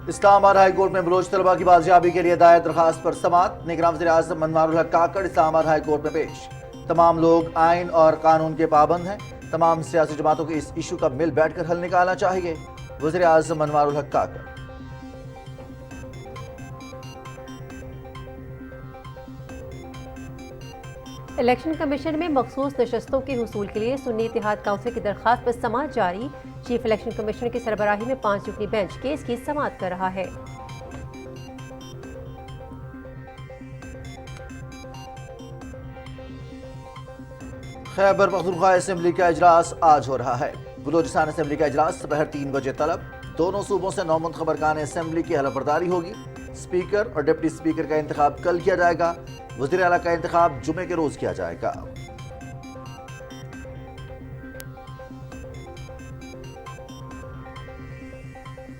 اسلام آباد high court میں بلوچ طلبہ کی بازیابی کے لیے دائر درخواست پر سماعت۔ نگراں وزیر اعظم منوار الحق کاکڑ اسلام آباد ہائی کورٹ میں پیش۔ تمام لوگ آئین اور قانون کے پابند ہیں، تمام سیاسی جماعتوں کو اس ایشو کا مل بیٹھ کر حل نکالنا چاہیے، وزیر اعظم منوار الحق کاکڑ۔ الیکشن کمیشن میں مخصوص نشستوں کے حصول کے لیے سنی اتحاد کونسل کی درخواست پر سماعت جاری۔ چیف الیکشن کمشنر کی سربراہی میں 5 رکنی بینچ کیس کی سماعت کر رہا ہے۔ خیبر پختونخوا اسمبلی کا اجلاس آج ہو رہا ہے۔ بلوچستان اسمبلی کا اجلاس دوپہر 3 بجے طلب۔ دونوں صوبوں سے 9 منتخب ارکان اسمبلی کی حلف برداری ہوگی۔ اسپیکر اور ڈپٹی اسپیکر کا انتخاب کل کیا جائے گا۔ وزیر اعلیٰ کا انتخاب جمعے کے روز کیا جائے گا۔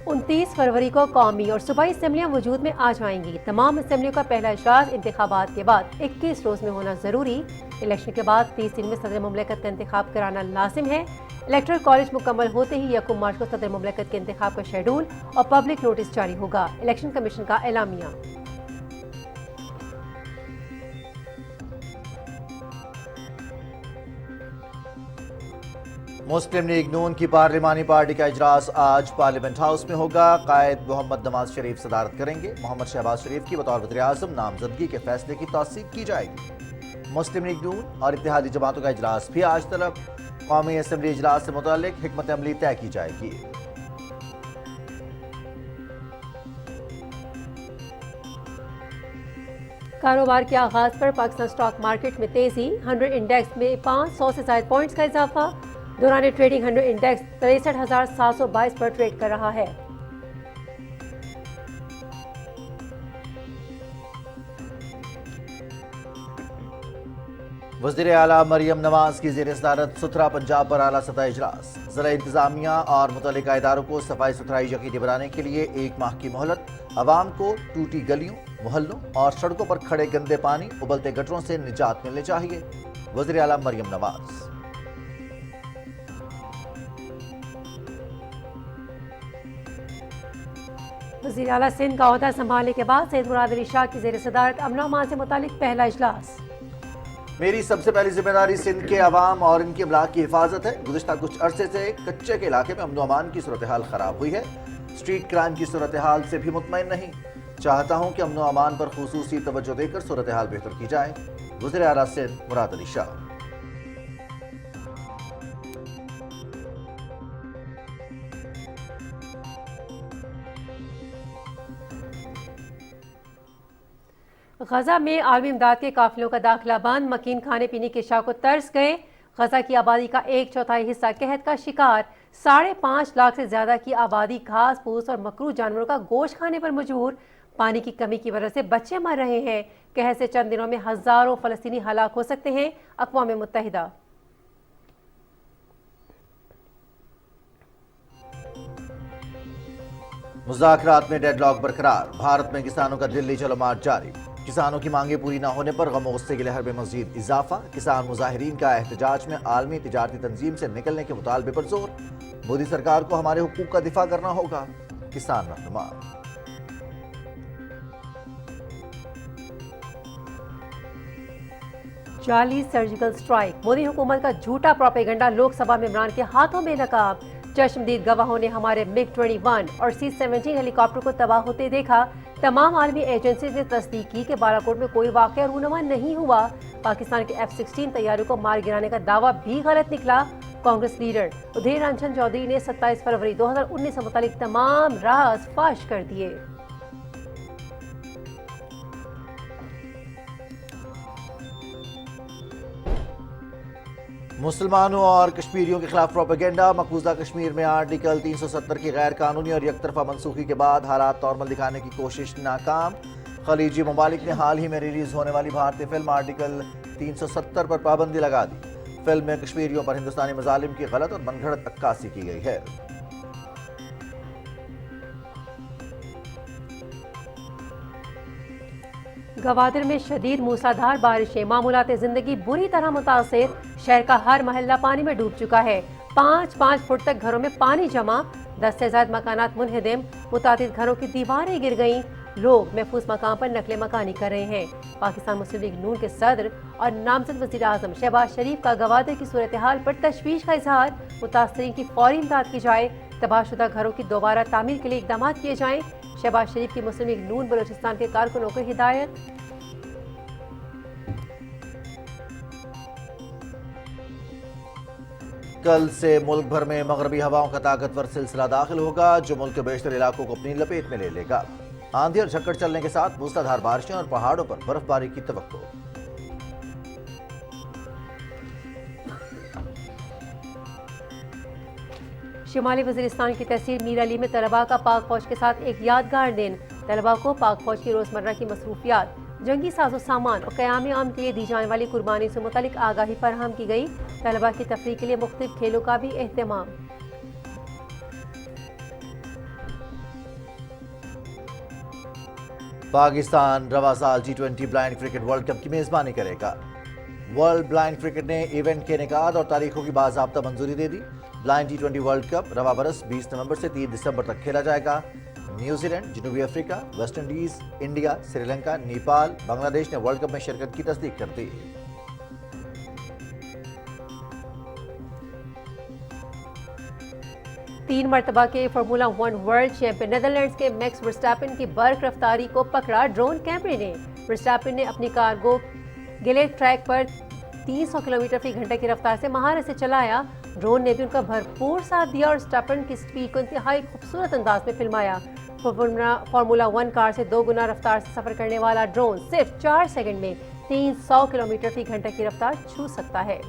29 فروری کو قومی اور صوبائی اسمبلیاں وجود میں آ جائیں گی۔ تمام اسمبلیوں کا پہلا اجلاس انتخابات کے بعد 21 روز میں ہونا ضروری۔ الیکشن کے بعد 30 دن میں صدر مملکت کا انتخاب کرانا لازم ہے۔ الیکٹرل کالج مکمل ہوتے ہی 1 مارچ کو صدر مملکت کے انتخاب کا شیڈول اور پبلک نوٹس جاری ہوگا۔ الیکشن کمیشن کا اعلامیہ۔ مسلم لیگ نون کی پارلیمانی پارٹی کا اجلاس آج پارلیمنٹ ہاؤس میں ہوگا۔ قائد محمد نواز شریف صدارت کریں گے۔ محمد شہباز شریف کی بطور وزیر اعظم نامزدگی کے فیصلے کی توثیق کی جائے گی۔ مسلم لیگ نون اور اتحادی جماعتوں کا اجلاس بھی آج طلب۔ قومی اسمبلی اجلاس سے متعلق حکمت عملی طے کی جائے گی۔ کاروبار کے آغاز پر پاکستان سٹاک مارکیٹ میں تیزی۔ 100 انڈیکس میں 500 سے زائد پوائنٹس کا اضافہ۔ دوران ٹریڈنگ 100 انڈیکس 63,722 پر ٹریڈ کر رہا ہے۔ وزیر اعلیٰ مریم نواز کی زیر صدارت ستھرا پنجاب پر اعلیٰ سطح اجلاس۔ ضلع انتظامیہ اور متعلقہ اداروں کو صفائی ستھرائی یقینی بنانے کے لیے 1 ماہ کی مہلت۔ عوام کو ٹوٹی گلیوں، محلوں اور سڑکوں پر کھڑے گندے پانی، ابلتے گٹروں سے نجات ملنی چاہیے، وزیر اعلیٰ مریم نواز۔ وزیر اعلیٰ سندھ کا عہدہ سنبھالنے کے بعد سید مراد علی شاہ کی زیر صدارت امن و امان سے متعلق پہلا اجلاس۔ میری سب سے پہلی ذمہ داری سندھ کے عوام اور ان کے املاک کی حفاظت ہے۔ گزشتہ کچھ عرصے سے کچے کے علاقے میں امن و امان کی صورتحال خراب ہوئی ہے۔ اسٹریٹ کرائم کی صورتحال سے بھی مطمئن نہیں۔ چاہتا ہوں کہ امن و امان پر خصوصی توجہ دے کر صورتحال بہتر کی جائے، وزیر اعلیٰ سندھ مراد علی شاہ۔ غزہ میں عالمی امداد کے قافلوں کا داخلہ بند۔ مکین کھانے پینے کی اشیاء کو ترس گئے۔ غزہ کی آبادی کا 1/4 حصہ قحط کا شکار۔ 5.5 لاکھ سے زیادہ کی آبادی گھاس پھوس اور مکروہ جانوروں کا گوشت کھانے پر مجبور۔ پانی کی کمی کی وجہ سے بچے مر رہے ہیں۔ قحط سے چند دنوں میں ہزاروں فلسطینی ہلاک ہو سکتے ہیں، اقوام متحدہ۔ مذاکرات میں ڈیڈ لاک برقرار۔ بھارت میں کسانوں کا دلی چلو مارچ جاری۔ کسانوں کی مانگیں پوری نہ ہونے پر غم و غصے کی لہر میں مزید اضافہ۔ کسان مظاہرین کا احتجاج میں عالمی تجارتی تنظیم سے نکلنے کے مطالبے پر زور۔ مودی سرکار کو ہمارے حقوق کا دفاع کرنا ہوگا، کسان رہنما۔ جعلی سرجیکل سٹرائک۔ مودی حکومت کا جھوٹا پروپیگنڈا لوک سبھا میں عمران کے ہاتھوں بے نقاب۔ چشمدید گواہوں نے ہمارے MiG 21 اور C-17 ہیلی کاپٹر کو تباہ ہوتے دیکھا۔ تمام عالمی ایجنسیز نے تصدیق کی کہ بالاکوٹ میں کوئی واقعہ رونما نہیں ہوا۔ پاکستان کے F-16 طیاروں کو مار گرانے کا دعویٰ بھی غلط نکلا۔ کانگریس لیڈر ادھیر رنجن چودھری نے 27 فروری 2019 سے متعلق تمام راز فاش کر دیے۔ مسلمانوں اور کشمیریوں کے خلاف پروپیگنڈا۔ مقبوضہ کشمیر میں آرٹیکل 370 کی غیر قانونی اور یک طرفہ منسوخی کے بعد حالات نارمل دکھانے کی کوشش ناکام۔ خلیجی ممالک نے حال ہی میں ریلیز ہونے والی بھارتی فلم آرٹیکل 370 پر پابندی لگا دی۔ فلم میں کشمیریوں پر ہندوستانی مظالم کی غلط اور من گھڑت عکاسی کی گئی ہے۔ گوادر میں شدید موسلادھار بارشیں، معمولات زندگی بری طرح متاثر۔ شہر کا ہر محلہ پانی میں ڈوب چکا ہے۔ 5 فٹ تک گھروں میں پانی جمع۔ 10 से ज्यादा मकानात मुनहदम, मुतादिद घरों की दीवारें गिर गईं। लोग महफूज मकाम पर नकले मकानी कर रहे हैं। पाकिस्तान मुस्लिम लीग नून के सदर और नामजद वज़ीर आज़म शहबाज शरीफ का गवादर की सूरत हाल पर तशवीश का इजहार। मुतासरीन की फौरी इमदाद की जाए, तबाहशुदा घरों की दोबारा तामीर के लिए इकदाम किए जाएं। शहबाज शरीफ की मुस्लिम लीग नून बलूचिस्तान के कारकुनों को हिदायत। कल से मुल्क भर में मगरबी हवाओं का ताकतवर सिलसिला दाखिल होगा, जो मुल्क के बेशतर इलाकों को अपनी लपेट में ले लेगा। आंधी और झक्कड़ चलने के साथ मूसलाधार बारिशें और पहाड़ों पर बर्फबारी की तवक्को। शिमाली वज़ीरिस्तान की तहसील मीर अली में तलबा का पाक फौज के साथ एक यादगार दिन। तलबा को पाक फौज की रोज़मर्रा की मसरूफियात, जंगी साजो सामान और क़याम आम के लिए दी जाने वाली कुर्बानी से मुतल्लिक आगाही फराहम की गई। तलबा की तफरीह के लिए मुख्तलिफ खेलों का भी एहतमाम। पाकिस्तान रवा साल T20 blind cricket world cup की मेजबानी करेगा। वर्ल्ड ब्लाइंड क्रिकेट ने इवेंट के निकात और तारीखों की बाज़ाब्ता मंजूरी दे दी। ब्लाइंड T20 वर्ल्ड कप रवा बरस 20 नवंबर से 3 दिसंबर तक खेला जाएगा। न्यूजीलैंड, जनूबी Africa, West Indies, India, Sri Lanka, Nepal, Bangladesh ने वर्ल्ड कप में शिरकत की तस्दीक कर दी। तीन मरतबा के फार्मूला 1 वर्ल्ड चैंपियन नेदरलैंड्स के मैक्स वर्स्टैपेन की बर्क रफ्तारी को पकड़ा ड्रोन कैमरे ने। वर्स्टैपेन ने अपनी कार को गिलेट ट्रैक पर 300 किलोमीटर फी घंटे की रफ्तार से महारत से चलाया। ड्रोन ने भी उनका भरपूर साथ दिया और वर्स्टैपेन की स्पीड को इंतहाई खूबसूरत अंदाज में फिल्माया। फार्मूला 1 कार से 2 गुना रफ्तार से सफर करने वाला ड्रोन सिर्फ 4 सेकंड में 300 किलोमीटर फी घंटे की रफ्तार छू सकता है।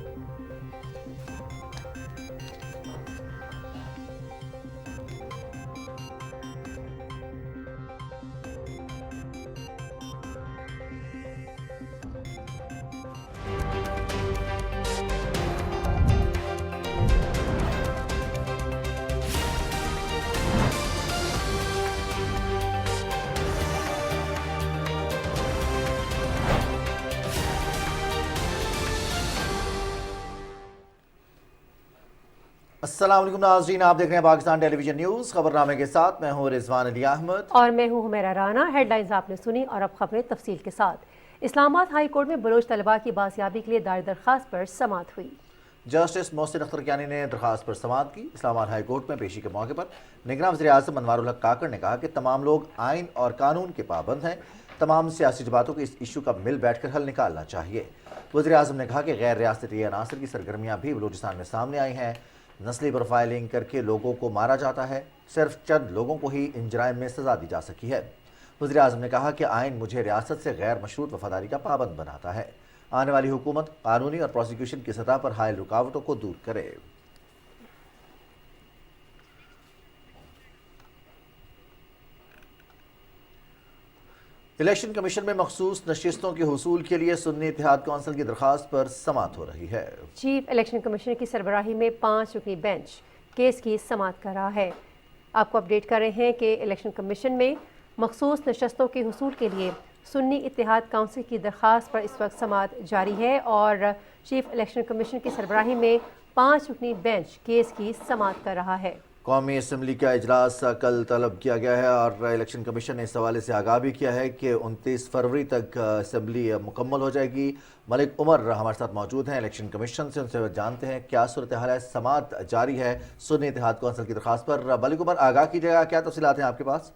अस्सलाम वालेकुम नाज़रीन, आप देख रहे हैं पाकिस्तान टेलीविजन न्यूज़। खबरनामे के साथ मैं हूं रिजवान अली अहमद और मैं हूं हुमैरा राना। हेडलाइंस आपने सुनी और अब खबरें तफसील के साथ। इस्लामाबाद हाई कोर्ट में बलोच तलबा की बासियाबी के लिए दायर दरख्वास्त पर समाअत हुई। जस्टिस मोहसिन अख्तर कियानी ने दरख्वास्त पर समाअत की। इस्लामाबाद हाई कोर्ट में पेशी के मौके पर निगरान वज़ीर आज़म अनवारुल हक काकड़ ने कहा कि तमाम लोग आइन और कानून के पाबंद हैं। तमाम सियासी जमातों को इस इशू का मिल बैठ कर हल निकालना चाहिए। वज़ीर आज़म ने कहा कि गैर रियासती अनासर की सरगर्मियाँ भी बलूचिस्तान में सामने आई हैं। नस्ली प्रोफाइलिंग करके लोगों को मारा जाता है। सिर्फ चंद लोगों को ही इन जराइम में सज़ा दी जा सकी है। वज़ीर आज़म ने कहा कि आइन मुझे रियासत से गैर मशरूत वफादारी का पाबंद बनाता है। आने वाली हुकूमत कानूनी और प्रोसिक्यूशन की सतह पर हायल रुकावटों को दूर करे। इलेक्शन कमीशन में मखसूस नशिस्तों के हुसूल के लिए सुन्नी इत्तेहाद कौंसिल की दरख्वास्त पर समाअत हो रही है। चीफ इलेक्शन कमिश्नर की सरबराही में 5 रुकनी बेंच केस की समाअत कर रहा है। आपको अपडेट कर रहे हैं कि इलेक्शन कमीशन में मखसूस नशिस्तों के हुसूल के लिए सुन्नी इत्तेहाद काउंसिल की दरख्वास्त पर इस वक्त समाअत जारी है और चीफ इलेक्शन कमीशन की सरबराही में 5 रुकनी बेंच केस की समाअत कर रहा है। कौमी असम्बली का इजलास कल तलब किया गया है और इलेक्शन कमीशन ने इस हवाले से आगाह भी किया है कि 29 फरवरी तक असम्बली मुकम्मल हो जाएगी। मलिक उमर हमारे साथ मौजूद हैं इलेक्शन कमीशन से, उनसे जानते हैं क्या सूरत हाल है। समाअत जारी है सुन्नी इत्तेहाद कौंसिल की दरख्वास्त पर। मलिक उमर, आगाह कीजिएगा, क्या तफसीलात हैं आपके पास?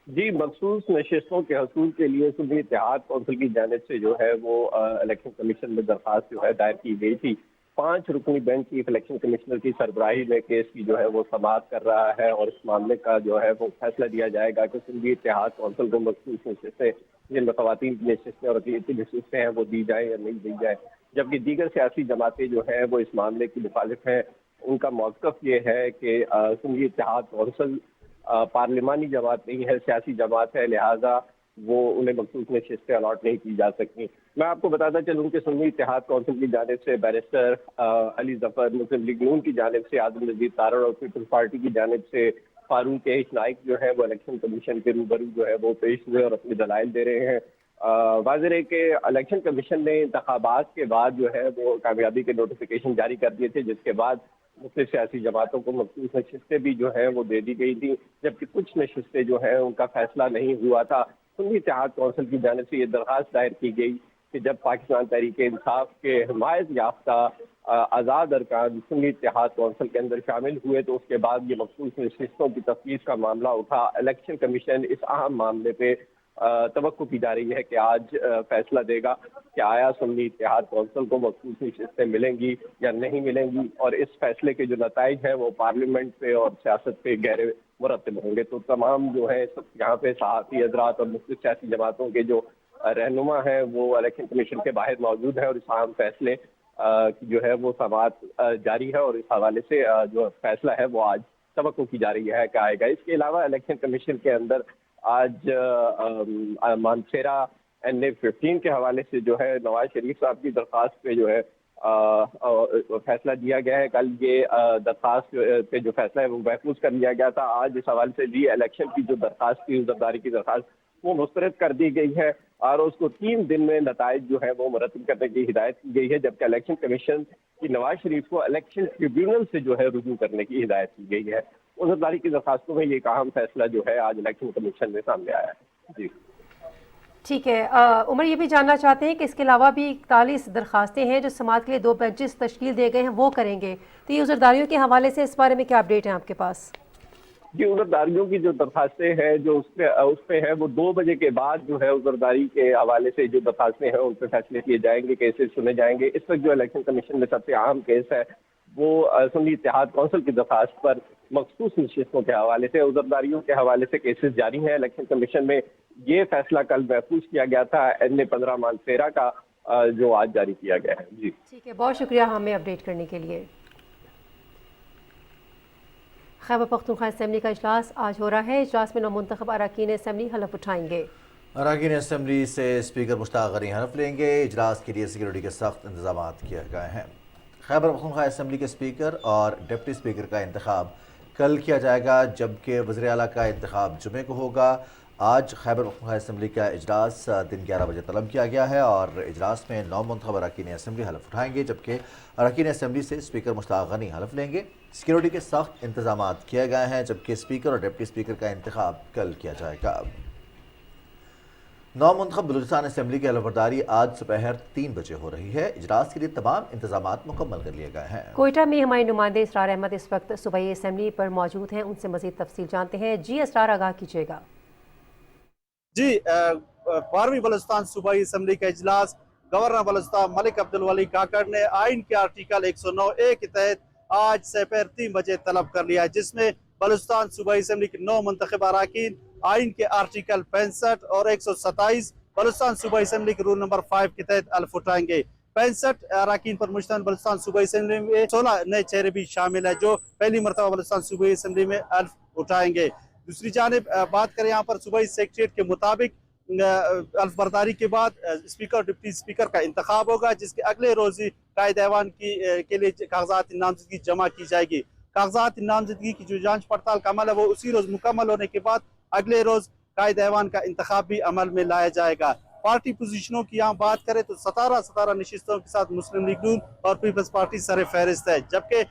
जी, मखसूस नशिस्तों के हसूल के लिए सुन्नी इत्तेहाद कौंसिल की जानिब से जो है वो इलेक्शन कमीशन में दरख्वास्त जो है दायर की गई थी। 5 रुकनी बेंच चीफ इलेक्शन कमिश्नर की सरबराही में केस की जो है वो समाअत कर रहा है और इस मामले का जो है वो फैसला दिया जाएगा कि सुन्नी इत्तेहाद कौंसिल को मखसूस नशिस्तें जिनमें ख़वातीन की नशिस्तें और अक़लियती नशिस्तें हैं वो दी जाए या नहीं दी जाए। जबकि दीगर सियासी जमातें जो हैं वो इस मामले की मुखालिफ हैं। उनका मौक़िफ़ ये है कि सुन्नी इत्तेहाद कौंसिल पार्लिमानी जमात नहीं है, सियासी जमात है, लिहाजा वो उन्हें मखसूस नशिस्तें अलॉट नहीं की जा सकती। मैं आपको बताता चलूँ कि सुन्नी इत्तेहाद कौंसिल की जानिब से बैरिस्टर अली जफर, मुस्लिम लीग नून की जानिब से आज़म नज़ीर तारड़ और पीपल्स पार्टी की जानिब से फारूक नाइक जो है वो इलेक्शन कमीशन के रूबरू जो है वो पेश हुए और अपने दलाइल दे रहे हैं। वाज़ेह है कि इलेक्शन कमीशन ने इंतखाबात के बाद जो है वो कामयाबी के नोटिफिकेशन जारी कर दिए थे, जिसके बाद مختلف سیاسی جماعتوں کو مخصوص نشستیں بھی جو ہیں وہ دے دی گئی تھیں، جبکہ کچھ نشستیں جو ہیں ان کا فیصلہ نہیں ہوا تھا۔ سنی اتحاد کونسل کی جانب سے یہ درخواست دائر کی گئی کہ جب پاکستان تحریک انصاف کے حمایت یافتہ آزاد ارکان سنی اتحاد کونسل کے اندر شامل ہوئے تو اس کے بعد یہ مخصوص نشستوں کی تفویض کا معاملہ اٹھا۔ الیکشن کمیشن اس اہم معاملے پہ توقع کی جا رہی ہے کہ آج فیصلہ دے گا کہ آیا سنی اتحاد کونسل کو مخصوص نشستیں ملیں گی یا نہیں ملیں گی، اور اس فیصلے کے جو نتائج ہیں وہ پارلیمنٹ پہ اور سیاست پہ گہرے مرتب ہوں گے۔ تو تمام جو ہے یہاں پہ صحافی حضرات اور مختلف سیاسی جماعتوں کے جو رہنما ہیں وہ الیکشن کمیشن کے باہر موجود ہیں، اور اس اہم فیصلے کی جو ہے وہ سماعت جاری ہے، اور اس حوالے سے جو فیصلہ ہے وہ آج توقع کی جا رہی ہے کہ آئے گا۔ اس کے علاوہ الیکشن کمیشن کے اندر آج مانسیرا NA-15 کے حوالے سے جو ہے نواز شریف صاحب کی درخواست پہ جو ہے فیصلہ دیا گیا ہے۔ کل یہ درخواست پہ جو فیصلہ ہے وہ محفوظ کر لیا گیا تھا۔ آج اس حوالے سے ری الیکشن کی جو درخواست تھی، زرداری کی درخواست، وہ مسترد کر دی گئی ہے اور اس کو 3 دن میں نتائج جو ہے وہ مرتب کرنے کی ہدایت کی گئی ہے، جبکہ الیکشن کمیشن کی نواز شریف کو الیکشن ٹریبیونل سے جو ہے رجوع کرنے کی ہدایت کی گئی ہے۔ زرداری کی درخواستوں میں یہ ایک اہم فیصلہ جو ہے آج الیکشن کمیشن میں سامنے آیا ہے۔ جی ٹھیک ہے عمر، یہ بھی جاننا چاہتے ہیں کہ اس کے علاوہ بھی 41 درخواستیں ہیں جو سماعت کے لیے 2 بینچز تشکیل دیے گئے ہیں، وہ کریں گے، تو یہ عذرداریوں کے حوالے سے اس بارے میں کیا اپڈیٹ ہیں آپ کے پاس؟ جی، عذرداریوں کی جو درخواستیں ہیں جو اس پہ ہے وہ 2 بجے کے بعد جو ہے عذرداری کے حوالے سے جو درخواستیں ہیں ان پہ فیصلے کیے جائیں گے، کیسز سنے جائیں گے۔ اس وقت جو الیکشن کمیشن میں سب سے اہم کیس ہے وہ سنی اتحاد کونسل کی درخواست پر مخصوص نشستوں کے حوالے سے، عذرداریوں کے حوالے سے کیسز جاری ہیں۔ الیکشن کمیشن میں یہ فیصلہ کل محفوظ کیا گیا تھا NA-15 مانسیرا کا، جو آج جاری کیا گیا ہے۔ جی ٹھیک ہے، بہت شکریہ ہمیں اپڈیٹ کرنے کے لیے۔ خیبر پختونخوا اسمبلی کا اجلاس آج ہو رہا ہے۔ اجلاس میں نومنتخب اراکین اسمبلی حلف اٹھائیں گے۔ اراکین اسمبلی سے اسپیکر مشتاق غنی حلف لیں گے۔ اجلاس کے لیے سیکورٹی کے سخت انتظامات کیے گئے ہیں۔ خیبر پختونخوا اسمبلی کے اسپیکر اور ڈپٹی اسپیکر کا انتخاب کل کیا جائے گا، جبکہ وزیر اعلیٰ کا انتخاب جمعے کو ہوگا۔ آج خیبر پختونخوا اسمبلی کا اجلاس دن 11 بجے طلب کیا گیا ہے اور اجلاس میں 9 منتخب اراکین اسمبلی حلف اٹھائیں گے، جبکہ اراکین اسمبلی سے اسپیکر مشتاق غنی حلف لیں گے۔ سیکورٹی کے سخت انتظامات کیے گئے ہیں، جبکہ اسپیکر اور ڈپٹی اسپیکر کا انتخاب کل کیا جائے گا۔ 9 منتخب بلوچستان اسمبلی کی حلف برداری آج دوپہر 3 بجے ہو رہی ہے۔ اجلاس کے لیے تمام انتظامات مکمل کر لیے گئے ہیں۔ کوئٹہ میں ہمارے نمائندے اسرار احمد اس وقت صوبائی اسمبلی پر موجود ہیں، ان سے مزید تفصیل جانتے ہیں۔ جی اسرار، آگاہ کیجیے گا۔ جی، 12ویں بلوچستان صوبائی اسمبلی کا اجلاس گورنر بلوچستان ملک عبدالولی کاکڑ نے آئین کے آرٹیکل 109A کے تحت آج سپہر 3 بجے طلب کر لیا ہے، جس میں بلوچستان صوبائی اسمبلی کے 9 منتخب اراکین آئین کے آرٹیکل 65 اور 127 بلوچستان صوبائی اسمبلی کے رول نمبر 5 کے تحت حلف اٹھائیں گے۔ 65 اراکین پر مشتمل بلوچستان صوبائی اسمبلی میں 16 نئے چہرے بھی شامل ہیں جو پہلی مرتبہ بلوچستان صوبائی اسمبلی میں حلف اٹھائیں گے۔ دوسری جانب بات کریں یہاں پر صوبائی سیکریٹریٹ کے مطابق حلف برداری کے بعد اسپیکر اور ڈپٹی اسپیکر کا انتخاب ہوگا، جس کے اگلے روز ہی قائد ایوان کے لیے کاغذات نامزدگی جمع کی جائے گی۔ کاغذات نامزدگی کی جو جانچ پڑتال کا عمل ہے وہ اسی روز مکمل ہونے کے بعد اگلے روز قائد ایوان کا انتخاب بھی عمل میں لایا جائے گا۔ پارٹی پوزیشنوں کی یہاں بات کریں تو 17 نشستوں کے ساتھ مسلم لیگ نون اور پیپلز پارٹی سر فہرست ہے، جبکہ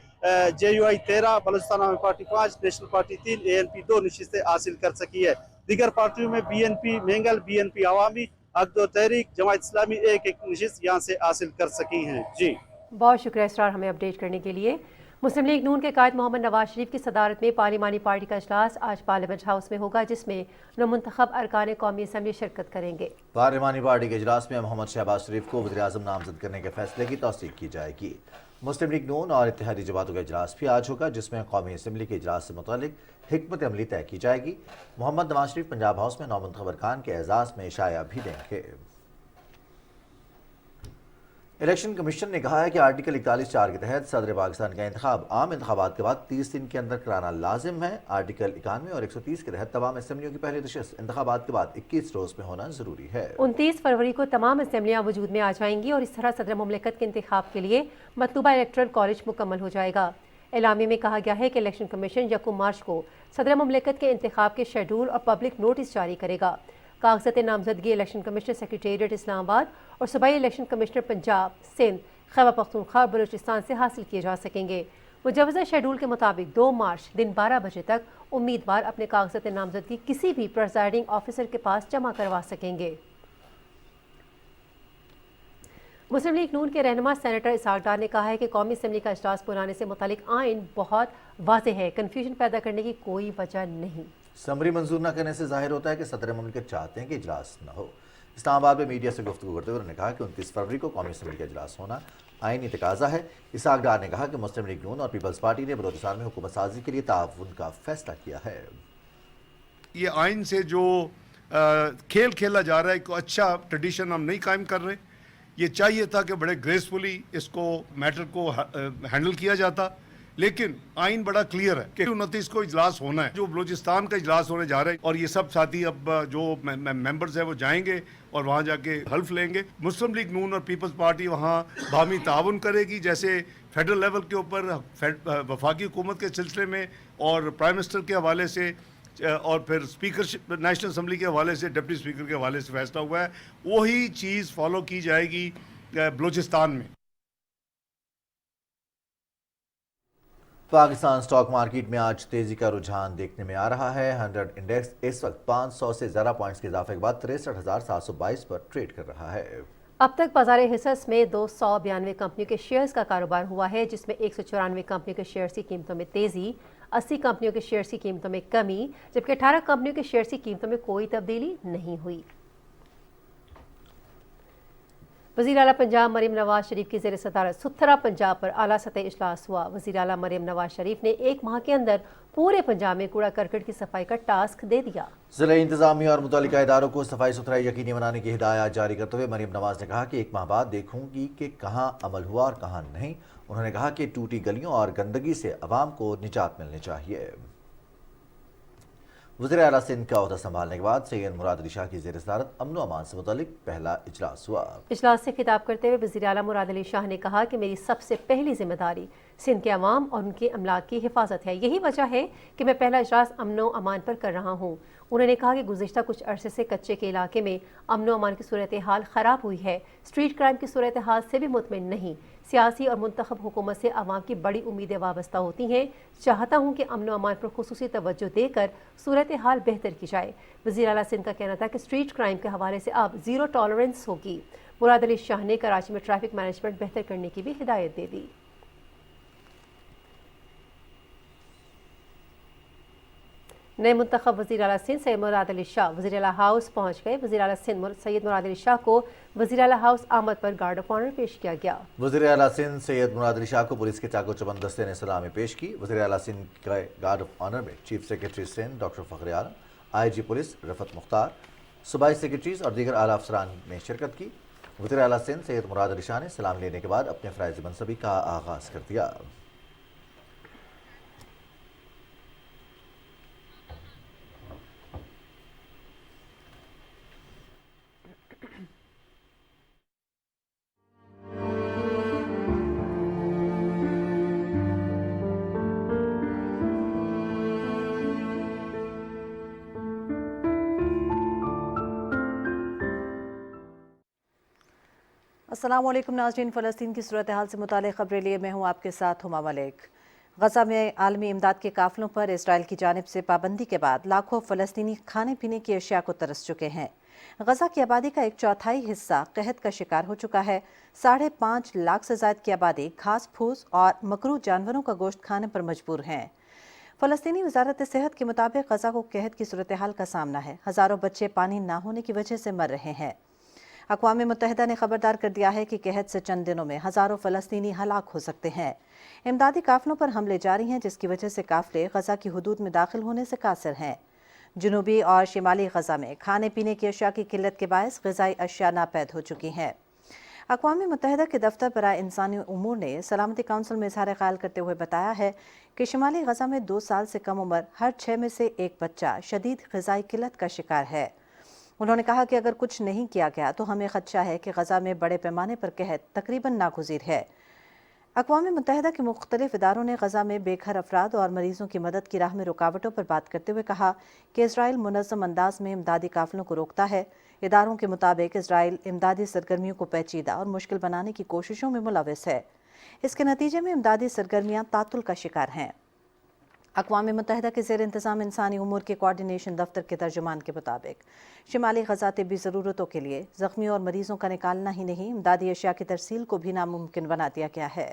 JUI 13، بلوچستان عوامی پارٹی 5، نیشنل پارٹی 3، ANP 2 نشستیں حاصل کر سکی ہے۔ دیگر پارٹیوں میں BNP مینگل، BNP عوامی، عقد و تحریک، جماعت اسلامی ایک نشست یہاں سے حاصل کر سکی ہیں۔ جی بہت شکریہ اسرار ہمیں اپڈیٹ کرنے کے لیے۔ مسلم لیگ نون کے قائد محمد نواز شریف کی صدارت میں پارلیمانی پارٹی کا اجلاس آج پارلیمنٹ ہاؤس میں ہوگا، جس میں نومنتخب ارکان قومی اسمبلی شرکت کریں گے۔ پارلیمانی پارٹی کے اجلاس میں محمد شہباز شریف کو وزیر اعظم نامزد کرنے کے فیصلے کی توثیق کی جائے گی۔ مسلم لیگ نون اور اتحادی جماعتوں کا اجلاس بھی آج ہوگا، جس میں قومی اسمبلی کے اجلاس سے متعلق حکمت عملی طے کی جائے گی۔ محمد نواز شریف پنجاب ہاؤس میں 9 منتخب ارکان کے اعزاز میں اشاعہ بھی دیں گے۔ الیکشن کمیشن نے کہا ہے کہ آرٹیکل 41(4) کے تحت صدر پاکستان کا انتخاب عام انتخابات کے بعد 30 دن کے اندر کرانا لازم ہے۔ آرٹیکل 91 اور 130 کے تحت تمام اسمبلیوں کی پہلی نشست انتخابات کے بعد 21 روز میں ہونا ضروری ہے۔ 29 فروری کو تمام اسمبلیاں وجود میں آ جائیں گی اور اس طرح صدر مملکت کے انتخاب کے لیے مطلوبہ الیکٹرل کالج مکمل ہو جائے گا۔ اعلامیے میں کہا گیا ہے کہ الیکشن کمیشن 1 مارچ کو صدر مملکت کے انتخاب کے شیڈول اور پبلک نوٹس جاری کرے گا۔ کاغذات نامزدگی الیکشن کمشنر سیکریٹریٹ اسلام آباد اور صوبائی الیکشن کمشنر پنجاب، سندھ، خیبر پختونخوا اور بلوچستان سے حاصل کیے جا سکیں گے۔ मुजवज़ा शेड्यूल के मुताबिक 2 मार्च दिन 12 बजे तक उम्मीदवार अपने कागजात नामजदगी किसी भी प्रिजाइडिंग ऑफिसर के पास जमा करवा सकेंगे। मुस्लिम लीग नून के रहनुमा सेनेटर इसहाक डार ने कहा है कि कौमी असम्बली का इजलास बुलाने से मुतालिक आइन बहुत वाज़ेह है, कन्फ्यूजन पैदा करने की कोई वजह नहीं। समरी मंजूर न करने से जाहिर होता है कि सदर मुमलिकत चाहते हैं कि इजलास न हो। इस्लामाबाद में मीडिया से गुफ्तगू करते हुए उन्होंने कहा कि 29 फरवरी को कौमी असम्बली का इजलास होना आईनी तकाजा है। इसहाक डार ने कहा कि मुस्लिम लीग नून और पीपल्स पार्टी ने बलोचिस्तान में हुकूमत साजी के लिए ताउन का फैसला किया है। ये आइन से जो खेल खेला जा रहा है, एक अच्छा ट्रेडिशन हम नहीं कायम कर रहे। ये चाहिए था कि बड़े ग्रेसफुली इसको मैटर को हैंडल किया जाता, लेकिन आइन बड़ा क्लियर है कि 29 को इजलास होना है, जो बलूचिस्तान का इजलास होने जा रहा है, और ये सब साथी अब जो मेंबर्स हैं वो जाएंगे और वहाँ जाके हल्फ लेंगे। मुस्लिम लीग नून और पीपल्स पार्टी वहाँ बाहमी ताउन करेगी, जैसे फेडरल लेवल के ऊपर वफाकी हुकूमत के सिलसिले में और प्राइम मिनिस्टर के हवाले से और फिर स्पीकर नेशनल असम्बली के हवाले से, डिप्टी स्पीकर के हवाले से फैसला हुआ है, वही चीज़ फॉलो की जाएगी बलूचिस्तान में। पाकिस्तान स्टॉक मार्केट में आज तेजी का रुझान देखने में आ रहा है। 100 इंडेक्स इस वक्त 500 से ज़्यादा पॉइंट्स के इजाफे के बाद 63,722 पर ट्रेड कर रहा है। अब तक बाजार हिस्स में 292 कंपनियों के शेयर्स का कारोबार हुआ है, जिसमें 194 कंपनियों के शेयर्स की कीमतों में तेजी, 80 कंपनियों के शेयर्स की कीमतों में कमी, जबकि 18 कंपनियों के शेयर्स की कीमतों में कोई तब्दीली नहीं हुई। वज़ीर आला पंजाब मरीम नवाज शरीफ की ज़ेर सदारत सुथरा पंजाब पर आला सतह इजलास हुआ। वज़ीर आला मरीम नवाज शरीफ ने 1 माह के अंदर पूरे पंजाब में कूड़ा करकट की सफाई का टास्क दे दिया। ज़िला इंतजामिया और मुतल्लिका इदारों को सफाई सुथराई यकीनी बनाने की हिदायत जारी करते हुए मरीम नवाज ने कहा कि 1 माह बाद देखूंगी कि कहाँ अमल हुआ और कहाँ नहीं। उन्होंने कहा कि टूटी गलियों और गंदगी से अवाम को निजात मिलनी चाहिए। वज़ीर आला सिंध का ओहदा संभालने के बाद सैयद मुराद अली शाह की ज़ेर सदारत अमन व अमान से मुतालिक पहला इजलास हुआ। इजलास से खिताब करते हुए वज़ीर आला मुराद अली शाह ने कहा कि मेरी सबसे पहली जिम्मेदारी सिंध के अवाम और उनके अमलाक की हिफाजत है। यही वजह है कि मैं पहला इजलास अमन व अमान पर कर रहा हूँ। उन्होंने कहा कि गुज़िश्ता कुछ अरसे से कच्चे के इलाके में अमन व अमान की सूरत हाल ख़राब हुई है। स्ट्रीट क्राइम की सूरत हाल से भी मुतमिन नहीं। सियासी और मुंतखब हुकूमत से अवाम की बड़ी उम्मीदें वाबस्ता होती हैं। चाहता हूँ कि अमन व अमान पर खुसूसी तवज्जो देकर सूरत हाल बेहतर की जाए। वज़ीर आला सिंध का कहना था कि स्ट्रीट क्राइम के हवाले से अब ज़ीरो टॉलरेंस होगी। मुराद अली शाह ने कराची में ट्रैफिक मैनेजमेंट बेहतर करने की भी हिदायत दे दी। नए मुंतखब वज़ीर आला सिंध सैयद मुराद अली शाह वज़ीर आला हाउस पहुँच गए। वज़ीर आला सिंध सैयद मुराद अली शाह को वज़ीर आला हाउस आमद पर गार्ड ऑफ ऑनर पेश किया गया। वज़ीर आला सिंध सैयद मुराद अली शाह को पुलिस के चाको चबंद दस्ते ने सलामी पेश की। वज़ीर आला सिंध के गार्ड ऑफ ऑनर में chief secretary Sindh doctor Fakhar Alam, IG police Rafat Mukhtar, सूबाई सेक्रेटरीज और दीगर आला अफसरान ने शिरकत की। वज़ीर आला सिंध सैयद मुराद अली शाह ने सलाम लेने के बाद अपने फ़राइज़ मनसबी का आगाज़ कर दिया। अस्सलाम वालेकुम नाज़रीन, फ़लस्तीन की सूरत हाल से मुतालिक खबरें लिए मैं हूँ आपके साथ हुमा मलिक। गज़ा में आलमी इमदाद के काफ़िलों पर इसराइल की जानिब से पाबंदी के बाद लाखों फ़लस्तीनी खाने पीने की अशिया को तरस चुके हैं। गज़ा की आबादी का 1/4 हिस्सा कहत का शिकार हो चुका है। 5.5 लाख से ज़ायद की आबादी घास फूस और मकरूह जानवरों का गोश्त खाने पर मजबूर हैं। फ़लस्तीनी वज़ारत सेहत के मुताबिक गज़ा को कहत की सूरत हाल का सामना है। हज़ारों बच्चे पानी ना होने की वजह से मर रहे हैं। अक़वाम मुत्तहिदा ने खबरदार कर दिया है कि कहत से चंद दिनों में हज़ारों फ़लस्तीनी हलाक हो सकते हैं। इमदादी काफ़िलों पर हमले जारी हैं, जिसकी वजह से काफ़िले गज़ा की हुदूद में दाखिल होने से कासिर हैं। जनूबी और शिमाली गज़ा में खाने पीने की अशिया की किल्लत के बायस ग़िज़ाई अशिया नापैद हो चुकी हैं। अक़वाम मुत्तहिदा के दफ्तर बराए इंसानी उमूर ने सलामती काउंसिल में इज़हार ख़याल करते हुए बताया है कि शिमाली गज़ा में 2 साल से कम उम्र हर 6 में से 1 बच्चा शदीद ग़िज़ाई किल्लत का शिकार है। उन्होंने कहा कि अगर कुछ नहीं किया गया तो हमें खदशा है कि गज़ा में बड़े पैमाने पर कहत तकरीबन नागुज़ीर है। अक़वाम मुत्तहिदा के मुख्तलिफ इदारों ने गज़ा में बेघर अफराद और मरीज़ों की मदद की राह में रुकावटों पर बात करते हुए कहा कि इसराइल मुनज़्ज़म अंदाज में इमदादी काफ़िलों को रोकता है। इदारों के मुताबिक इसराइल इमदादी सरगर्मियों को पेचीदा और मुश्किल बनाने की कोशिशों में मुलविस है। اس کے نتیجے میں امدادی سرگرمیاں تعطل کا شکار ہیں۔ اقوام متحدہ کے زیر انتظام انسانی امور کے کوارڈینیشن دفتر کے ترجمان کے مطابق شمالی غزہ طبی ضرورتوں کے لیے زخمیوں اور مریضوں کا نکالنا ہی نہیں، امدادی اشیاء کی ترسیل کو بھی ناممکن بنا دیا گیا ہے۔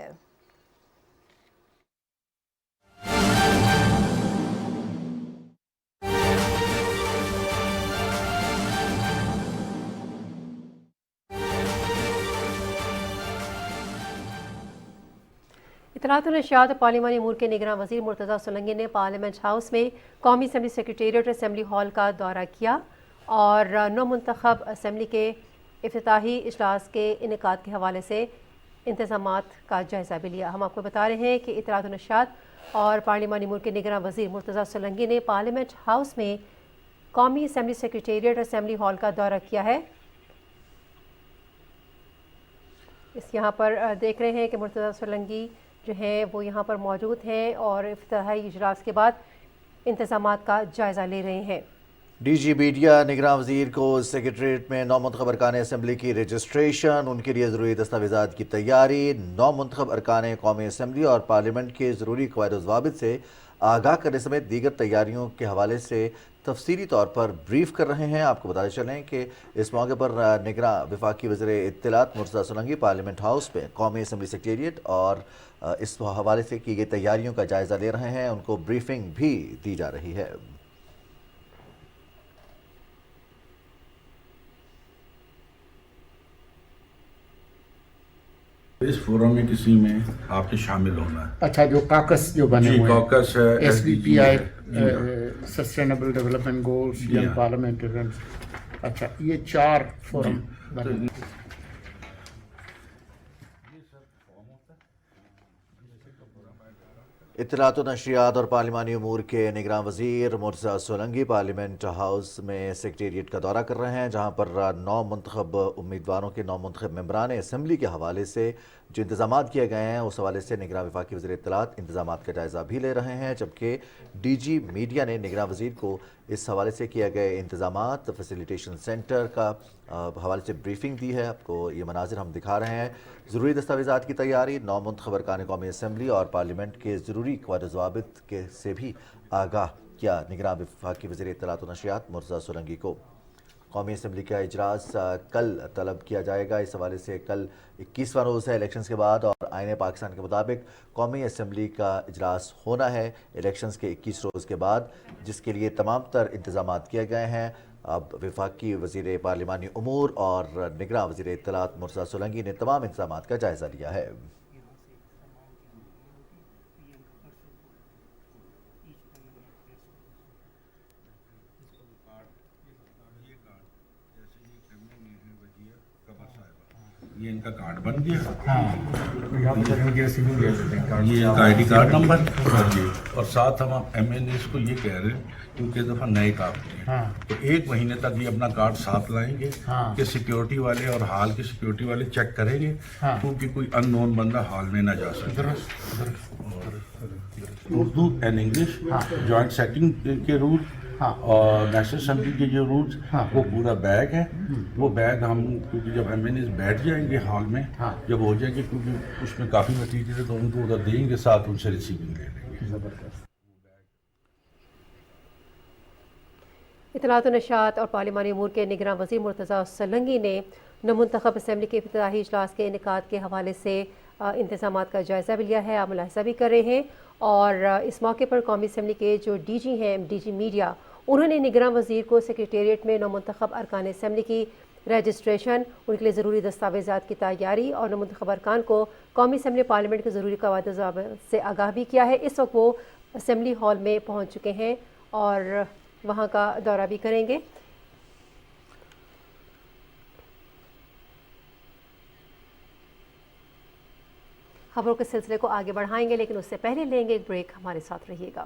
اطلاعات و نشریات اور پارلیمانی امور کے نگراں وزیر مرتضیٰ سولنگی نے پارلیمنٹ ہاؤس میں قومی اسمبلی سیکریٹریٹ اور اسمبلی ہال کا دورہ کیا اور نو منتخب اسمبلی کے افتتاحی اجلاس کے انعقاد کے حوالے سے انتظامات کا جائزہ بھی لیا۔ ہم آپ کو بتا رہے ہیں کہ اطلاعات و نشریات اور پارلیمانی امور کے نگراں وزیر مرتضیٰ سولنگی نے پارلیمنٹ ہاؤس میں قومی اسمبلی سیکریٹریٹ اور اسمبلی ہال کا دورہ کیا ہے۔ یہاں پر دیکھ رہے ہیں کہ مرتضیٰ سولنگی جو ہیں وہ یہاں پر موجود ہیں اور افتتاحی اجلاس کے بعد انتظامات کا جائزہ لے رہے ہیں۔ ڈی جی میڈیا نگراں وزیر کو سیکریٹریٹ میں نو منتخب ارکان اسمبلی کی رجسٹریشن، ان کے لیے ضروری دستاویزات کی تیاری، نو منتخب ارکان قومی اسمبلی اور پارلیمنٹ کے ضروری قواعد و ضوابط سے آگاہ کرنے سمیت دیگر تیاریوں کے حوالے سے تفصیلی طور پر بریف کر رہے ہیں۔ آپ کو بتاتے چلیں کہ اس موقع پر نگراں وفاقی وزیر اطلاعات مرتضیٰ سولنگی پارلیمنٹ ہاؤس میں قومی اسمبلی سیکریٹریٹ اور اس حوالے سے کی گئی تیاریوں کا جائزہ لے رہے ہیں، ان کو بریفنگ بھی دی جا رہی ہے۔ اس فورم میں کسی میں آپ نے شامل ہونا ہے؟ اچھا، جو کاکس جو بنے ہوئے ہیں، کاکس ہے، S B P I, sustainable development goals, young parliamentarians, اچھا یہ 4 فورم بنے۔ اطلاعات و نشریات اور پارلیمانی امور کے نگراں وزیر مرتضیٰ سولنگی پارلیمنٹ ہاؤس میں سیکریٹریٹ کا دورہ کر رہے ہیں، جہاں پر نو منتخب امیدواروں کے نو منتخب ممبران اسمبلی کے حوالے سے جو انتظامات کیے گئے ہیں اس حوالے سے نگراں وفاقی وزیر اطلاعات انتظامات کا جائزہ بھی لے رہے ہیں، جبکہ ڈی جی میڈیا نے نگراں وزیر کو اس حوالے سے کیے گئے انتظامات فیسیلیٹیشن سینٹر کا حوالے سے بریفنگ دی ہے۔ آپ کو یہ مناظر ہم دکھا رہے ہیں۔ ضروری دستاویزات کی تیاری، نو منتخب ارکان قومی اسمبلی اور پارلیمنٹ کے ضروری قواعد و ضوابط کے سے بھی آگاہ کیا نگراں وفاقی وزیر اطلاعات و نشریات مرتضیٰ سولنگی کو۔ قومی اسمبلی کا اجلاس کل طلب کیا جائے گا۔ اس حوالے سے کل 21واں روز ہے الیکشنز کے بعد، اور آئین پاکستان کے مطابق قومی اسمبلی کا اجلاس ہونا ہے الیکشنز کے 21 روز کے بعد، جس کے لیے تمام تر انتظامات کیے گئے ہیں۔ اب وفاقی وزیر پارلیمانی امور اور نگراں وزیر اطلاعات مرتضیٰ سولنگی نے تمام انتظامات کا جائزہ لیا ہے۔ یہ ان کا کارڈ بن گیا، ہاں، یہ ان کا آئی ڈی کارڈ نمبر، اور ساتھ ہم ایم این ایس کو یہ کہہ رہے ہیں کیونکہ اس دفعہ نئے کارڈ ہیں تو 1 مہینے تک یہ اپنا کارڈ ساتھ لائیں گے کہ سیکیورٹی والے اور ہال کے سیکیورٹی والے چیک کریں گے کیونکہ کوئی ان نون بندہ ہال میں نہ جا سکے۔ Urdu and English, joint sitting کے رول اور نیشنل اسمبلی کے جو رولز، وہ پورا بیگ ہے۔ وہ بیگ ہم کیونکہ جب ایم این ایز بیٹھ جائیں گے ہال میں، جب ہو جائے گے کیونکہ اس میں کافی مٹیریل ہے تو ان کو ادھر دیں گے، ساتھ ان سے ریسیونگ لے لیں گے۔ اطلاعات و نشریات اور پارلیمانی امور کے نگراں وزیر مرتضیٰ سولنگی نے نومنتخب اسمبلی کے افتتاحی اجلاس کے انعقاد کے حوالے سے انتظامات کا جائزہ بھی لیا ہے، آپ ملاحظہ بھی کر رہے ہیں۔ اور اس موقع پر قومی اسمبلی کے جو ڈی جی ہیں، ڈی جی میڈیا، انہوں نے نگراں وزیر کو سیکریٹریٹ میں نومنتخب ارکان اسمبلی کی رجسٹریشن، ان کے لیے ضروری دستاویزات کی تیاری اور نومنتخب ارکان کو قومی اسمبلی پارلیمنٹ کے ضروری قواعد و ضوابط سے آگاہ بھی کیا ہے۔ اس وقت وہ اسمبلی ہال میں پہنچ چکے ہیں اور وہاں کا دورہ بھی کریں گے۔ خبروں کے سلسلے کو آگے بڑھائیں گے، لیکن اس سے پہلے لیں گے ایک بریک۔ ہمارے ساتھ رہیے گا۔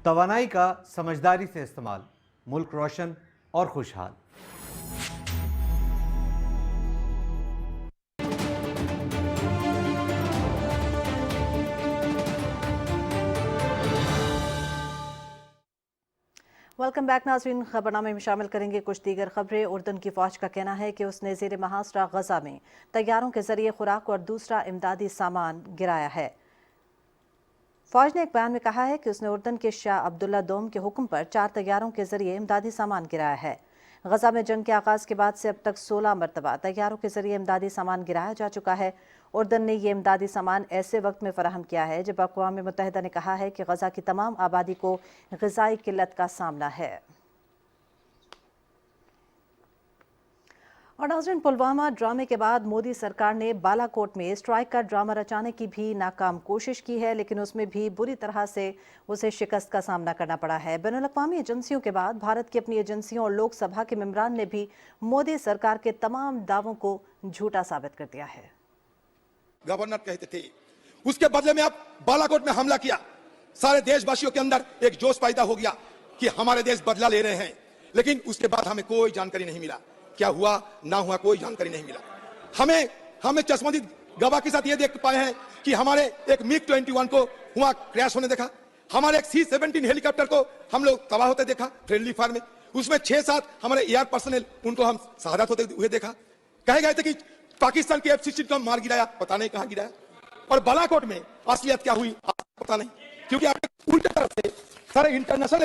توانائی کا سمجھداری سے استعمال मुल्क रोशन और खुशहाल। वेलकम बैक नाज़रीन, खबरनामे में शामिल करेंगे कुछ दीगर खबरें। उर्दन की फ़ौज का कहना है कि उसने ज़ेर महासरा गजा में तैयारों के जरिए खुराक और दूसरा इमदादी सामान गिराया है। फ़ौज ने एक बयान में कहा है कि उसने उर्दन के शाह अब्दुल्ला दोम के हुक्म पर 4 तैयारों के जरिए इमदादी सामान गिराया है। गजा में जंग के आगाज़ के बाद से अब तक 16 मरतबा तैयारों के जरिए इमदादी सामान गिराया जा चुका है। उर्दन ने ये इमदादी सामान ऐसे वक्त में फराहम किया है जब अक़वाम मुत्तहिदा ने कहा है कि गजा की तमाम आबादी को ग़िज़ाई किल्लत का सामना है। और नाज़रीन, पुलवामा ड्रामे के बाद मोदी सरकार ने बालाकोट में स्ट्राइक का ड्रामा रचाने की भी नाकाम कोशिश की है, लेकिन उसमें भी बुरी तरह से उसे शिकस्त का सामना करना पड़ा है। बैनुल-अक़वामी एजेंसियों के बाद भारत की अपनी एजेंसियों और लोकसभा के मेंबरान ने भी मोदी सरकार के तमाम दावों को झूठा साबित कर दिया है। गवर्नर कहते थे, उसके बदले में आप बालाकोट में हमला किया, सारे देशवासियों के अंदर एक जोश पैदा हो गया कि हमारे देश बदला ले रहे हैं, लेकिन उसके बाद हमें कोई जानकारी नहीं मिला। क्या हुआ ना हुआ कोई जानकारी नहीं मिला। हमें चश्मदीद गवाह के साथ ये देख पाए हैं कि हमारे एक MiG-21 को वहां क्रैश होने देखा, हमारे एक C-17 हेलीकॉप्टर को हम लोग तबाह होते देखा फ्रेंडली फायर में, उसमें 6-7 हमारे एयर पर्सनल उनको हम शहादत होते हुए देखा। कहे गए थे कि पाकिस्तान के F-16 को मार गिराया, पता नहीं कहां गिराया। और बालाकोट में असलियत क्या हुई पता नहीं, क्योंकि आपने उल्टे तरफ से सारे इंटरनेशनल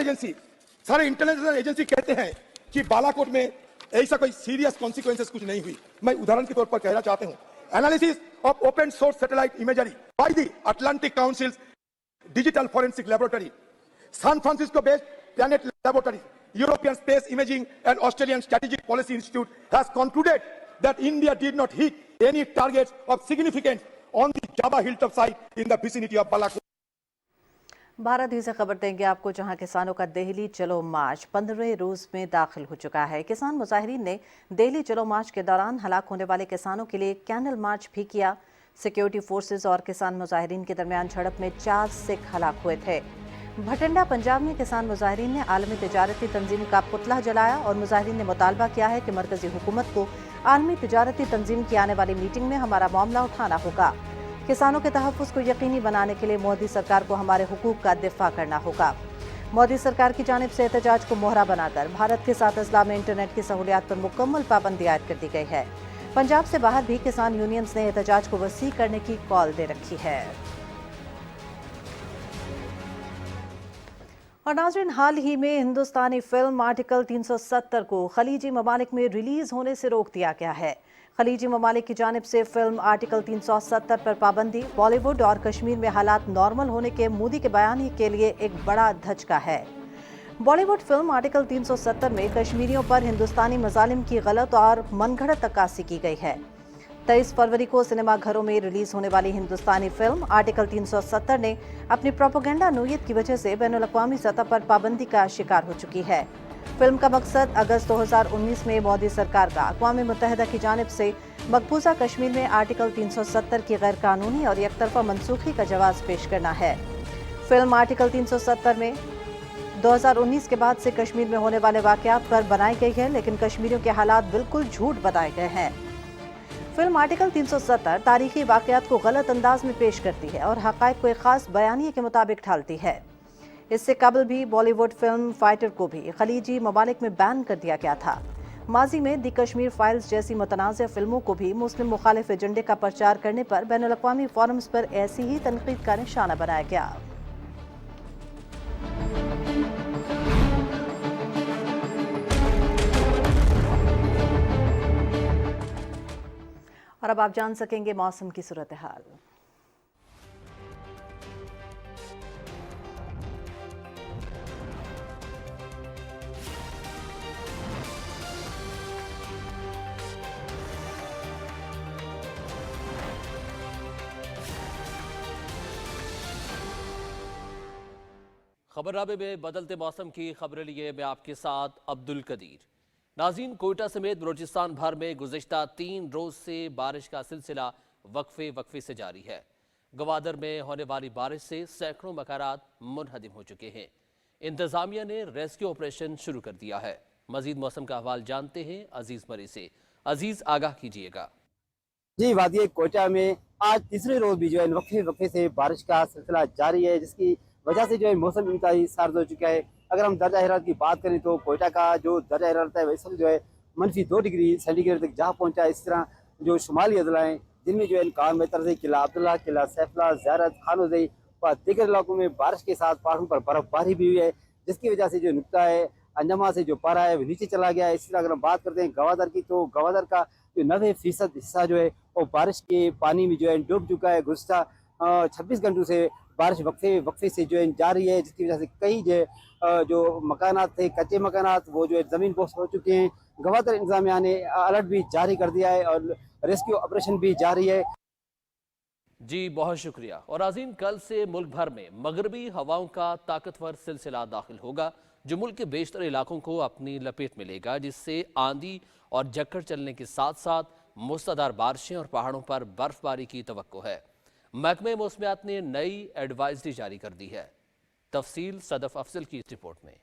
एजेंसी कहते हैं कि बालाकोट में ऐसा कोई सीरियस कॉन्सिक्वेंसेस कुछ नहीं हुई। मैं उदाहरण के तौर पर कहना चाहता हूं, analysis of open source satellite imagery by the Atlantic Council Digital Forensic Laboratory, San Francisco based Planet Laboratory, European Space Imaging and Australian Strategic Policy Institute has concluded that India did not hit any targets of significance on the Java hilltop site in the vicinity of Balakot. Bharat ही से खबर देंगे आपको, जहां किसानों का दिल्ली चलो मार्च 15वें रोज में दाखिल हो चुका है। किसान मुजाहिरीन ने दिल्ली चलो मार्च के दौरान हलाक होने वाले किसानों के लिए कैंडल मार्च भी किया। सिक्योरिटी फोर्सेज और किसान मुजाहिरीन के दरमियान झड़प में 4 सिख हलाक हुए थे। भटिंडा पंजाब में किसान मुजाहिरीन ने आलमी तिजारती तंजीम का पुतला जलाया और मुजाहिरीन ने मुतालबा किया है कि मरकजी हुकूमत को आलमी तिजारती तंजीम की आने वाली मीटिंग में हमारा मामला उठाना होगा। किसानों के तहफ़्फ़ुज़ को यकीनी बनाने के लिए मोदी सरकार को हमारे हुकूक का दिफा करना होगा। मोदी सरकार की जानिब से एहतजाज को मोहरा बनाकर भारत के साथ अज़ला में इंटरनेट की सहूलियात पर मुकम्मल पाबंदी आयद कर दी गई है। पंजाब से बाहर भी किसान यूनियंस ने एहतजाज को वसी करने की कॉल दे रखी है। और नाज़रीन, हाल ही में हिंदुस्तानी फिल्म आर्टिकल 370 को खलीजी ममालिक में रिलीज होने से रोक दिया गया है। खलीजी ममालिक की जानिब से फिल्म आर्टिकल 370 पर पाबंदी बॉलीवुड और कश्मीर में हालात नॉर्मल होने के मोदी के बयान के लिए एक बड़ा धचका है। बॉलीवुड फिल्म आर्टिकल 370 में कश्मीरियों पर हिंदुस्तानी मजालिम की गलत और मनगढ़ंत अक्कासी की गई है। 23 फरवरी को सिनेमा घरों में रिलीज होने वाली हिंदुस्तानी फिल्म आर्टिकल 370 ने अपनी प्रोपेगेंडा नोयत की वजह से बैनुल-अक़वामी सतह पर पाबंदी का शिकार हो चुकी है। फिल्म का मकसद अगस्त 2019 में मोदी सरकार का अक़वाम मुत्तहिदा की जानिब से मकबूजा कश्मीर में आर्टिकल 370 की गैर कानूनी और एकतरफा मनसूखी का जवाब पेश करना है। फिल्म आर्टिकल 370 में 2019 के बाद से कश्मीर में होने वाले वाक़यात पर बनाई गई है, लेकिन कश्मीरियों के हालात बिल्कुल झूठ बताए गए हैं। फिल्म आर्टिकल 370 तारीखी वाक़यात को गलत अंदाज में पेश करती है और हक़ाइक़ को एक ख़ास बयानिए के मुताबिक ढालती है। इससे कबल भी बॉलीवुड फिल्म फाइटर को भी खलीजी ममालिक में बैन कर दिया गया था। माजी में दी कश्मीर फाइल्स जैसी मुतनाज़ फिल्मों को भी मुस्लिम मुखालिफ एजेंडे का प्रचार करने पर बैनुल-अक़वामी फोरम्स पर ऐसी ही तनकीद का निशाना बनाया गया। और अब आप जान सकेंगे मौसम की सूरत हाल। खबरनामे में बदलते मौसम की खबरें लिए मैं आपके साथ अब्दुल कदीर। नाज़रीन, कोयटा समेत बलूचिस्तान भर में गुज़िश्ता 3 रोज़ से बारिश का सिलसिला वक्फे से जारी है। गवादर में होने वाली बारिश से सैकड़ों मकानात मुनहदिम हो चुके हैं। इंतजामिया ने रेस्क्यू ऑपरेशन शुरू कर दिया है। मजीद मौसम का अहवाल जानते हैं अजीज मरी से। अजीज, आगाह कीजिएगा। जी, वादी कोयटा में आज तीसरे रोज भी जो है वक्फे से बारिश का सिलसिला जारी है, जिसकी वजह से जो है मौसम इंतहाई सर्द हो चुका है। अगर हम दर्जा हरारत की बात करें तो कोयटा का जो दर्जा हरारत है वैसे जो है -2 डिग्री सेंटीग्रेड तक जा पहुंचा है। इस तरह जो शुमाली अजला हैं जिनमें जो है काम में तरह किला अब्दुल्ला, किला सैफला, ज़ियारत, खानोज़ई व दीगर इलाकों में बारिश के साथ पहाड़ों पर बर्फबारी भी हुई है, जिसकी वजह से जो नुकता है अंजमा से जो पारा है वो नीचे चला गया है। इसी तरह अगर हम बात करते हैं गवादर की तो गवादर का जो 90% हिस्सा जो है वो बारिश के पानी में जो है डूब चुका है। गुज़श्ता 26 घंटों से बारिश वक्फे से जो है जारी है, जिसकी वजह से कई जो मकानात थे, कच्चे मकानात, वो जो है ज़मीन पोश हो चुके हैं। गवादर इंतजामिया ने अलर्ट भी जारी कर दिया है और रेस्क्यू ऑपरेशन भी जारी है। जी, बहुत शुक्रिया। और आज़ीन, कल से मुल्क भर में मगरबी हवाओं का ताकतवर सिलसिला दाखिल होगा, जो मुल्क के बेशतर इलाकों को अपनी लपेट में लेगा, जिससे आंधी और झक्कड़ चलने के साथ साथ मूसलाधार बारिशें और पहाड़ों पर बर्फबारी की तवक्को है। महकमे मौसमियात ने नई एडवाइजरी जारी कर दी है। तफसील सदफ अफजल की इस रिपोर्ट में।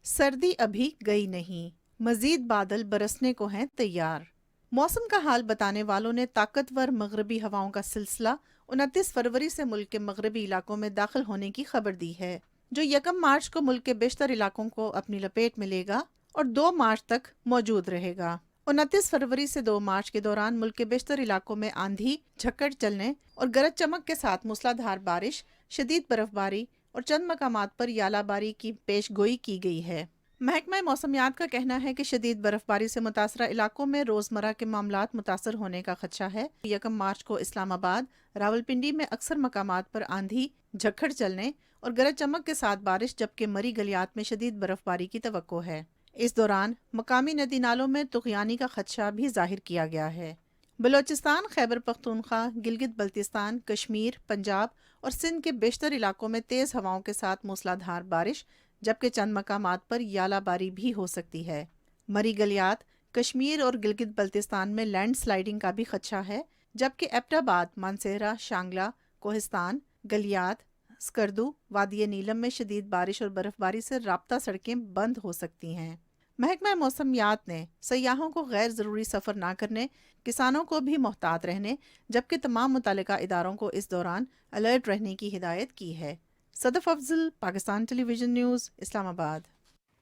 सर्दी अभी गई नहीं, मजीद बादल बरसने को हैं तैयार। मौसम का हाल बताने वालों ने ताकतवर मगरबी हवाओं का सिलसिला 29 फरवरी से मुल्क के मगरबी इलाकों में दाखिल होने की खबर दी है, जो 1 मार्च को मुल्क के बेशतर इलाकों को अपनी लपेट में लेगा और 2 मार्च तक मौजूद रहेगा। 29 फरवरी से 2 मार्च के दौरान मुल्क के बेशतर इलाकों में आंधी, झक्कड़ चलने और गरज चमक के साथ मूसलाधार बारिश, शदीद बर्फबारी और चंद मकामात पर यालाबारी की पेशगोई की गई है। महकमा मौसमियात का कहना है कि शदीद बर्फबारी से मुतासरा इलाकों में रोजमर्रा के मामलात मुतासर होने का खदशा है। 1 मार्च को इस्लामाबाद, रावलपिंडी में अक्सर मकामात पर आंधी, झक्कड़ चलने और गरज चमक के साथ बारिश, जबकि मरी गलियात में शदीद बर्फबारी की तवक्को है। इस दौरान मकामी नदी नालों में तुग़यानी का खदशा भी जाहिर किया गया है। बलोचिस्तान, खैबर पख्तूनख्वा, गिलगित बल्तिस्तान, कश्मीर, पंजाब और सिंध के बेशतर इलाकों में तेज़ हवाओं के साथ मूसलाधार बारिश, जबकि चंद मकामात पर यालाबारी भी हो सकती है। मरी गलियात, कश्मीर और गिलगित बल्तिस्तान में लैंड स्लाइडिंग का भी खदशा है, जबकि एबटाबाद, मानसेहरा, शांगला, कोहिस्तान, गलियात, स्कर्दू, वादी नीलम में शदीद बारिश और बर्फबारी से राब्ता सड़कें बंद हो सकती हैं। महकमा मौसमियात ने सयाहों को गैर ज़रूरी सफ़र ना करने, किसानों को भी मोहतात रहने, जबकि तमाम मुतल्लिका इदारों को इस दौरान अलर्ट रहने की हिदायत की है। Sadaf Afzal, Pakistan television news, Islamabad.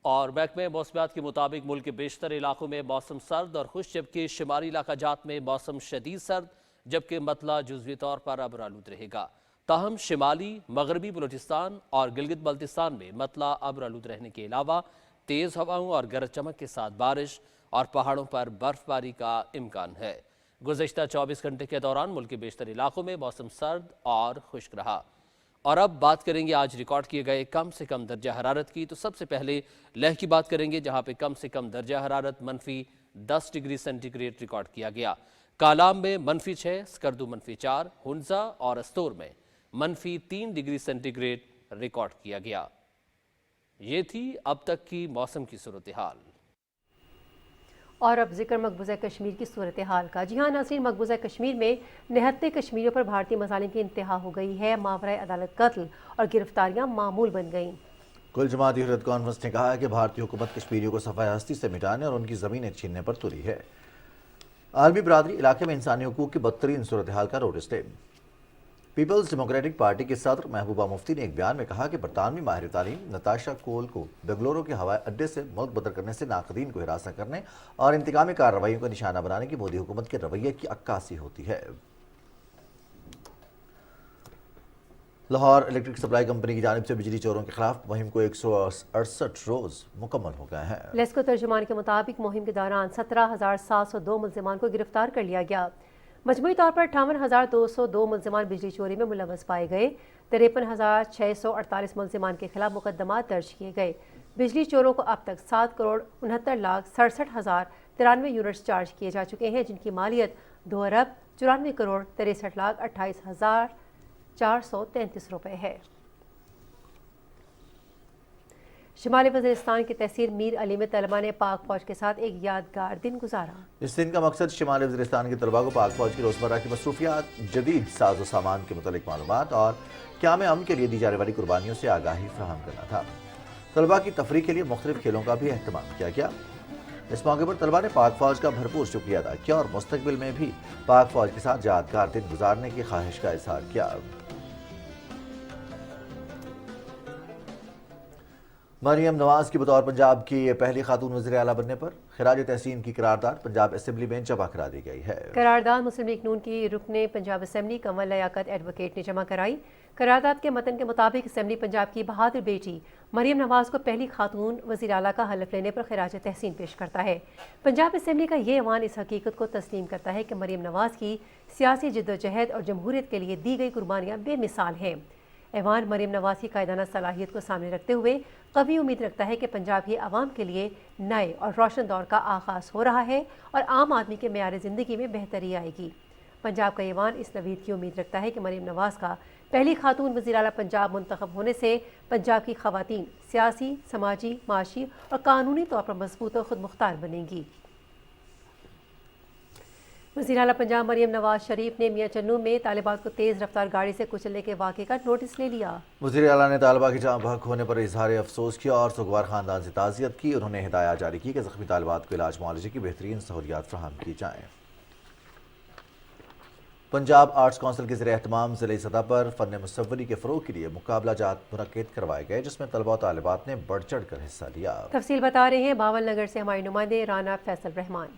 और महकमे मौसमियात के मुताबिक मुल्क के बेशतर इलाकों में मौसम सर्द और खुश, जबकि शुमारी इलाकाजात में मौसम शदीद सर्द, जबकि मतला जुज़वी तौर पर अबरालूद रहेगा। ताहम शिमाली, मगरबी बलूचिस्तान और गिलगित बल्तिस्तान में मतला अबरालूद रहने के अलावा तेज़ हवाओं और गरज चमक के साथ बारिश और पहाड़ों पर बर्फबारी का इम्कान है। गुज़श्ता 24 घंटे के दौरान मुल्क के बेशतर इलाकों में मौसम सर्द और खुश्क रहा। और अब बात करेंगे आज रिकॉर्ड किए गए कम से कम दर्जा हरारत की। तो सबसे पहले लेह की बात करेंगे, जहां पे कम से कम दर्जा हरारत -10 डिग्री सेंटीग्रेड रिकॉर्ड किया गया। कालाम में -6, स्कर्दू -4, हुंजा और अस्तोर में -3 डिग्री सेंटीग्रेड रिकॉर्ड किया गया। ये थी अब तक की मौसम की सूरत हाल। और अब जिक्र मकबूजा कश्मीर की सूरत हाल का। जी हाँ नाज़रीन, मकबूजा कश्मीर में निहत्ते कश्मीरियों पर भारतीय मज़ालिम की इंतहा हो गई है। मावराए अदालत कत्ल और गिरफ्तारियाँ मामूल बन गईं। कुल जमाती हुर्रियत कॉन्फ्रेंस ने कहा है कि भारतीय हुकूमत कश्मीरियों को सफ़ाए हस्ती से मिटाने और उनकी ज़मीनें छीनने पर तुली है। आलमी बरादरी इलाके में इंसानी हुकूक की बदतरीन सूरत हाल का नोटिस ले। पीपल्स डेमोक्रेटिक पार्टी के सदर महबूबा मुफ्ती ने एक बयान में कहा कि बरतानवी माहिर तालीम नताशा कोल को बेंगलुरु के हवाई अड्डे से मुल्क बदर करने से नाकदीन को हिरासत करने और इंतकामी कार्रवाइयों का निशाना बनाने की मोदी हुकूमत के रवैये की अक्कासी होती है। लाहौर इलेक्ट्रिक सप्लाई कंपनी की जानिब से बिजली चोरों के खिलाफ मुहिम को 168 रोज मुकम्मल हो गए हैं। लेस्को तर्जुमान के मुताबिक मुहिम के दौरान 17,702 मुल्जिमान को गिरफ्तार कर लिया गया। मजमूई तौर पर 58,202 मुल्जिमान बिजली चोरी में मुलव्वस पाए गए। 53,648 मुल्जिमान के खिलाफ मुकदमात दर्ज किए गए। बिजली चोरों को अब तक 7,69,67,093 यूनिट्स चार्ज किए जा चुके हैं, जिनकी मालियत 2,94,63,28,433 रुपये है। शिमाली वज़ीरिस्तान की तहसील मीर अली में तलबा ने पाक फौज के साथ एक यादगार दिन गुजारा। इस दिन का मकसद शिमाली वज़ीरिस्तान के तलबा को पाक फौज की रोज़मर्रा की मसरूफियात, जदीद साजो सामान के मुतालिक मालूमात और क़याम अमन के लिए दी जाने वाली कुर्बानियों से आगाही फराहम करना था। طلبہ کی تفریح کے لیے مختلف کھیلوں کا بھی اہتمام کیا گیا۔ اس موقع پر طلبہ نے پاک فوج کا بھرپور شکریہ ادا کیا اور مستقبل میں بھی پاک فوج کے ساتھ یادگار دن گزارنے کی خواہش کا اظہار کیا۔ مریم نواز کی بطور پنجاب کی پہلی خاتون وزیر اعلیٰ بننے پر خراج تحسین کی قرارداد پنجاب اسمبلی میں جمع کرا دی گئی ہے۔ قرارداد مسلم لیگ نون کی رکن پنجاب اسمبلی کنول لیاقت ایڈوکیٹ نے جمع کرائی۔ قرارداد کے متن کے مطابق اسمبلی پنجاب کی بہادر بیٹی مریم نواز کو پہلی خاتون وزیر اعلیٰ کا حلف لینے پر خراج تحسین پیش کرتا ہے۔ پنجاب اسمبلی کا یہ ایوان اس حقیقت کو تسلیم کرتا ہے کہ مریم نواز کی سیاسی جدوجہد اور جمہوریت کے لیے دی گئی قربانیاں بے مثال ہیں۔ ایوان مریم نواز کی قائدانہ صلاحیت کو سامنے رکھتے ہوئے قوی امید رکھتا ہے کہ پنجاب کی عوام کے لیے نئے اور روشن دور کا آغاز ہو رہا ہے اور عام آدمی کے معیار زندگی میں بہتری آئے گی۔ پنجاب کا ایوان اس نوید کی امید رکھتا ہے کہ مریم نواز کا پہلی خاتون وزیر اعلیٰ پنجاب منتخب ہونے سے پنجاب کی خواتین سیاسی، سماجی، معاشی اور قانونی طور پر مضبوط اور خود مختار بنیں گی۔ وزیر اعلیٰ پنجاب مریم نواز شریف نے میاں چنو میں طالبات کو تیز رفتار گاڑی سے کچلنے کے واقعے کا نوٹس لے لیا۔ وزیر اعلیٰ نے طالبہ کی جاں بحق ہونے پر اظہار افسوس کیا اور سوگوار خاندان سے تعزیت کی۔ انہوں نے ہدایات جاری کی کہ زخمی طالبات کو علاج معالجے کی بہترین سہولیات فراہم کی جائیں۔ پنجاب آرٹس کونسل کے زیر اہتمام ضلعی سطح پر فن مصوری کے فروغ کے لیے مقابلہ جات منعقد کروائے گئے، جس میں طلبہ و طالبات نے بڑھ چڑھ کر حصہ لیا۔ تفصیل بتا رہے ہیں باول نگر سے ہمارے نمائندے رانا فیصل رحمان۔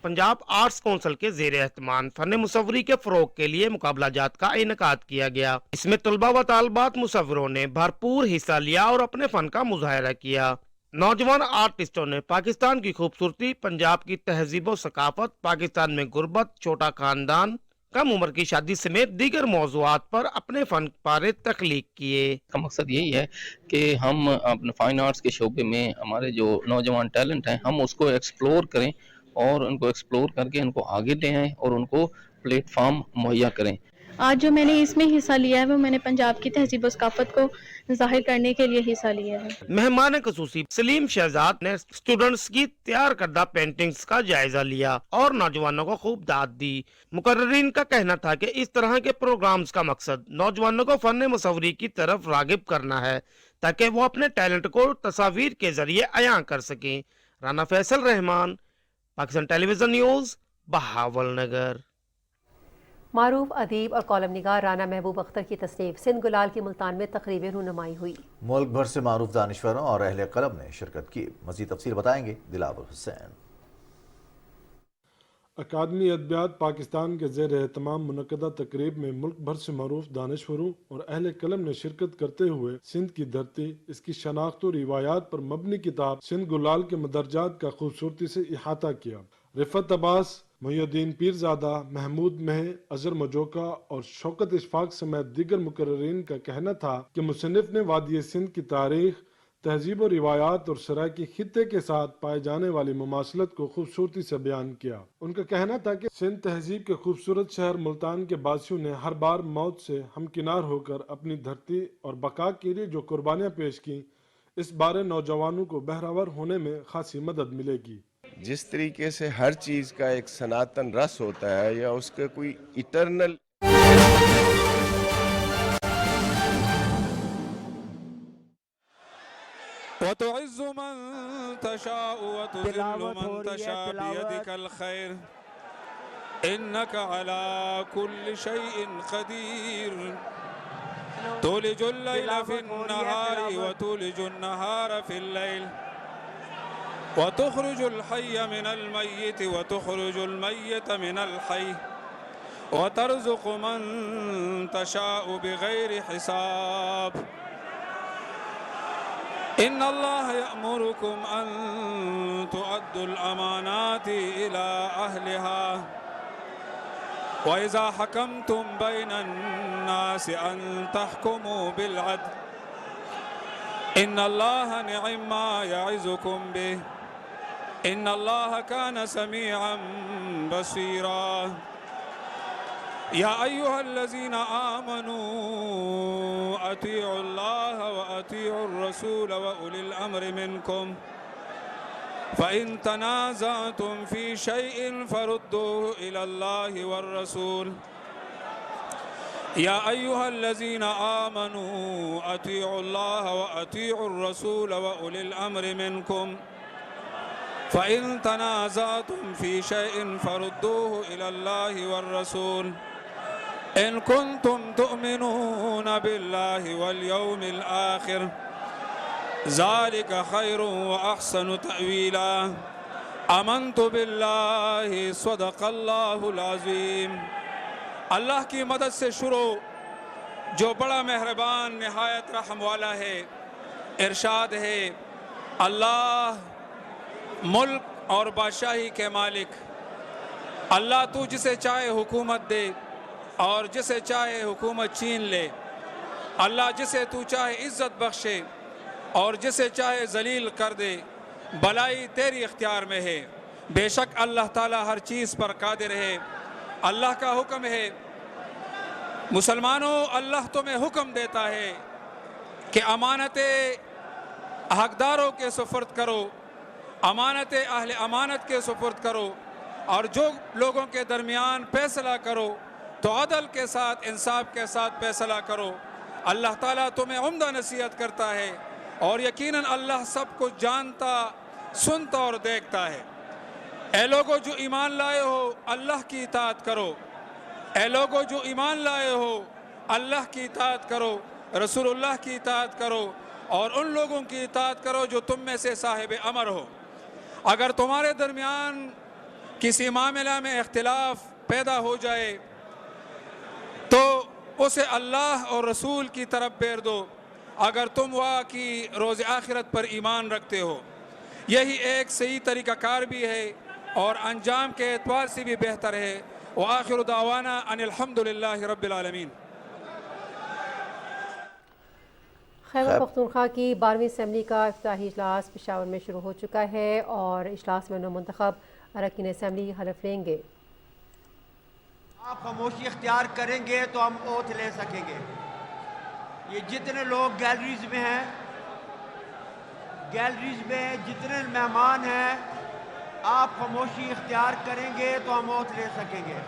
پنجاب آرٹس کونسل کے زیر اہتمام فن مصوری کے فروغ کے لیے مقابلہ جات کا انعقاد کیا گیا۔ اس میں طلبہ و طالبات مصوروں نے بھرپور حصہ لیا اور اپنے فن کا مظاہرہ کیا۔ نوجوان آرٹسٹوں نے پاکستان کی خوبصورتی، پنجاب کی تہذیب و ثقافت، پاکستان میں غربت، چھوٹا خاندان، کم عمر کی شادی سمیت دیگر موضوعات پر اپنے فن پارے تخلیق کیے۔ کا مقصد یہی ہے کہ ہم اپنے فائن آرٹس کے شعبے میں ہمارے جو نوجوان ٹیلنٹ ہیں ہم اس کو ایکسپلور کریں اور ان کو ایکسپلور کر کے ان کو آگے لے آئیں اور ان کو پلیٹ فارم مہیا کریں۔ آج جو میں نے اس میں حصہ لیا ہے وہ میں نے پنجاب کی تہذیب و ثقافت کو ظاہر کرنے کے لیے حصہ لیا ہے۔ مہمان خصوصی سلیم شہزاد نے اسٹوڈنٹس کی تیار کردہ پینٹنگز کا جائزہ لیا اور نوجوانوں کو خوب داد دی۔ مقررین کا کہنا تھا کہ اس طرح کے پروگرامز کا مقصد نوجوانوں کو فن مصوری کی طرف راغب کرنا ہے تاکہ وہ اپنے ٹیلنٹ کو تصاویر کے ذریعے عیاں کر سکیں۔ رانا فیصل رحمان، پاکستان ٹیلی ویژن نیوز، بہاول نگر۔ معروف ادیب اور کالم نگار رانا محبوب اختر کی تصنیف سندھ گلال کی ملتان میں تقریب رونمائی ہوئی۔ ملک بھر سے معروف دانشوروں اور اہل قلم نے شرکت کی۔ مزید تفصیل بتائیں گے دلاور حسین۔ اکادمی ادبیات پاکستان کے زیر اہتمام منعقدہ تقریب میں ملک بھر سے معروف دانشوروں اور اہل قلم نے شرکت کرتے ہوئے سندھ کی دھرتی، اس کی شناخت و روایات پر مبنی کتاب سندھ گلال کے مدرجات کا خوبصورتی سے احاطہ کیا۔ رفعت عباس، محی الدین پیرزادہ، محمود مہ، اظہر مجوکا اور شوکت اشفاق سمیت دیگر مقررین کا کہنا تھا کہ مصنف نے وادی سندھ کی تاریخ، تہذیب و روایات اور سرائکی خطے کے ساتھ پائے جانے والی مماثلت کو خوبصورتی سے بیان کیا۔ ان کا کہنا تھا کہ سندھ تہذیب کے خوبصورت شہر ملتان کے باسیوں نے ہر بار موت سے ہمکنار ہو کر اپنی دھرتی اور بقا کے لیے جو قربانیاں پیش کی، اس بارے نوجوانوں کو بہرور ہونے میں خاصی مدد ملے گی۔ جس طریقے سے ہر چیز کا ایک سناتن رس ہوتا ہے یا اس کا کوئی ایٹرنل وتعز من تشاء وتذل من تشاء بيدك الخير إنك على كل شيء قدير تولج الليل في النهار وتولج النهار في الليل وتخرج الحي من الميت وتخرج الميت من الحي وترزق من تشاء بغير حساب إن الله يأمركم أن تؤدوا الأمانات إلى أهلها وإذا حكمتم بين الناس أن تحكموا بالعدل إن الله نعم ما يعظكم به إن الله كان سميعا بصيرا يا أيها الذين آمنوا أطيعوا الله وأطيعوا الرسول وأولي الأمر منكم فإن تنازعتم في شيء فردوه إلى الله والرسول या अय्युहल्लज़ीना आमनू अतीउल्लाह व अतीउर रसूल व उलिल अम्रि मिनकुम फ़इन तनाज़अतुम फ़ी शैइन फ़रुद्दूहु इलल्लाहि वर रसूल इन कुंतुम तुअमिनून बिल्लाहि वल यौमिल आखिर ज़ालिका खैरुन व अहसनु तअवीला आमन्तु बिल्लाहि सदक़ल्लाहुल अज़ीम। अल्लाह की मदद से शुरू जो बड़ा मेहरबान निहायत रहम वाला है। इरशाद है, अल्लाह मुल्क और बादशाही के मालिक, अल्लाह तू जिसे चाहे हुकूमत दे और जिसे चाहे हुकूमत छीन ले। अल्लाह जिसे तू चाहे इज़्ज़त बख्शे और जिसे चाहे जलील कर दे। भलाई तेरी इख्तियार में है। बेशक अल्लाह ताला हर चीज़ पर कादिर है। अल्लाह का हुक्म है, मुसलमानों अल्लाह तुम्हें हुक्म देता है कि अमानतें हकदारों के सुपुर्द करो, अमानतें अहले अमानत के सुपुर्द करो और जो लोगों के दरमियान फैसला करो तो अदल के साथ इंसाफ के साथ फैसला करो। अल्लाह ताला तुम्हें उम्दा नसीहत करता है और यकीनन अल्लाह सब कुछ जानता, सुनता और देखता है। ऐ लोगो जो ईमान लाए हो अल्लाह की इताअत करो। ऐ लोगो जो ईमान लाए हो अल्लाह की इताअत करो, रसूलुल्लाह की इताअत करो और उन लोगों की इताअत करो जो तुम में से साहिब अमर हो। अगर तुम्हारे दरमियान किसी मामला में इख्तिलाफ पैदा हो जाए तो उसे अल्लाह और रसूल की तरफ फेर दो, अगर तुम वाकई रोज़ आखिरत पर ईमान रखते हो। यही एक सही तरीक़ाकार भी है और अंजाम के एतबार से भी बेहतर है। व आखिरु दावाना अनिल हम्दुलिल्लाहि रब्बिल आलमीन। खैबर पख्तूनख्वा की 12वीं असम्बली का इफ्ताही इजलास पेशावर में शुरू हो चुका है और इजलास में नौमुंतखब अरकान असम्बली हलफ लेंगे। आप खामोशी इख्तियार करेंगे तो हम ओथ ले सकेंगे। ये जितने लोग गैलरीज में हैं, गैलरीज में जितने मेहमान हैं, आप खामोशी इख्तियार करेंगे तो हम ओथ ले सकेंगे।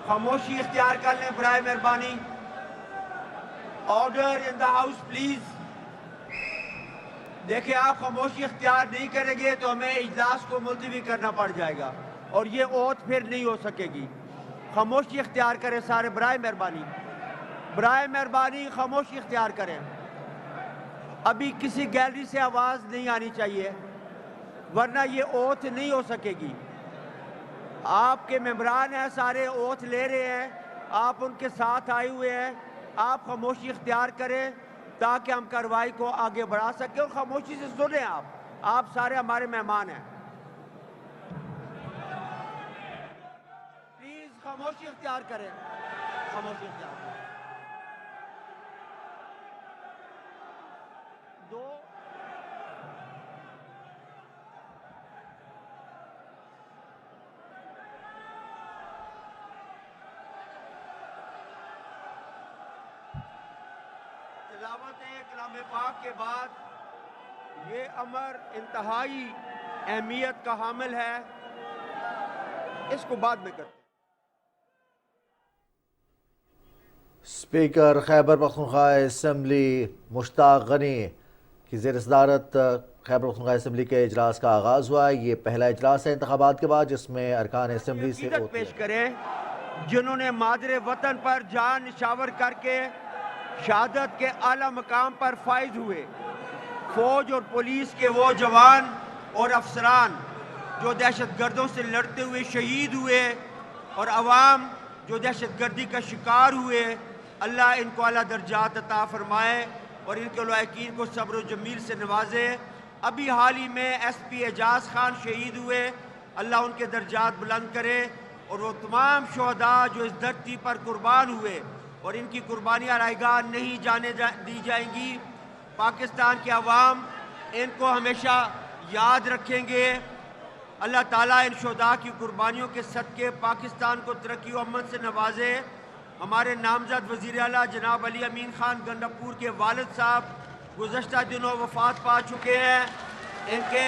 खामोशी इख्तियार कर लें बराए मेहरबानी। Order in the house please. देखिए, आप खामोशी इख्तियार नहीं करेंगे तो हमें इजलास को मुलतवी करना पड़ जाएगा और ये ओथ फिर नहीं हो सकेगी। खामोशी इख्तियार करें सारे, बराए मेहरबानी, बराए मेहरबानी खामोशी इख्तियार करें। अभी किसी गैलरी से आवाज़ नहीं आनी चाहिए वरना ये ओथ नहीं हो सकेगी। आपके मेंबरान हैं, सारे ओथ ले रहे हैं, आप उनके साथ आए हुए हैं। आप खामोशी इख्तियार करें ताकि हम कार्रवाई को आगे बढ़ा सकें और खामोशी से सुनें। आप सारे हमारे मेहमान हैं। प्लीज खामोशी इख्तियार करें, खामोशी इख्तियार करें। दो कलाम पाक के बाद ये अमर इंतहाई अहमियत का हामिल है, इसको बाद में करते। स्पीकर खैबर पख्तूनख्वा असम्बली मुश्ताक गनी की ज़ेर सदारत खैबर पख्तूनख्वा असम्बली के इजलास का आगाज़ हुआ। ये पहला इजलास है इंतखाबात के बाद जिसमें अरकान असम्बली से पेश करें जिन्होंने मादरे वतन पर जान निशावर करके शहादत के आला मकाम पर फाइज हुए। फौज और पुलिस के वो जवान और अफसरान जो दहशत गर्दों से लड़ते हुए शहीद हुए और अवाम जो दहशत गर्दी का शिकार हुए, अल्लाह इनको आला दर्जात अता फरमाए और इनके लवाकिन को सब्र जमील से नवाजे। अभी हाल ही में SP एजाज खान शहीद हुए, अल्लाह उनके दर्जात बुलंद करे और वो तमाम शहदा जो इस धरती पर कुर्बान हुए और इनकी कुर्बानियाँ रायगाह नहीं जाने दी जाएंगी। पाकिस्तान के अवाम इनको हमेशा याद रखेंगे। अल्लाह ताला इन शहदा की कुर्बानियों के सदके पाकिस्तान को तरक्की और अमन से नवाजे। हमारे नामजद वज़ीर आला जनाब अली अमीन खान गंडापुर के वालिद साहब गुज़श्ता दिनों वफ़ात पा चुके हैं। इनके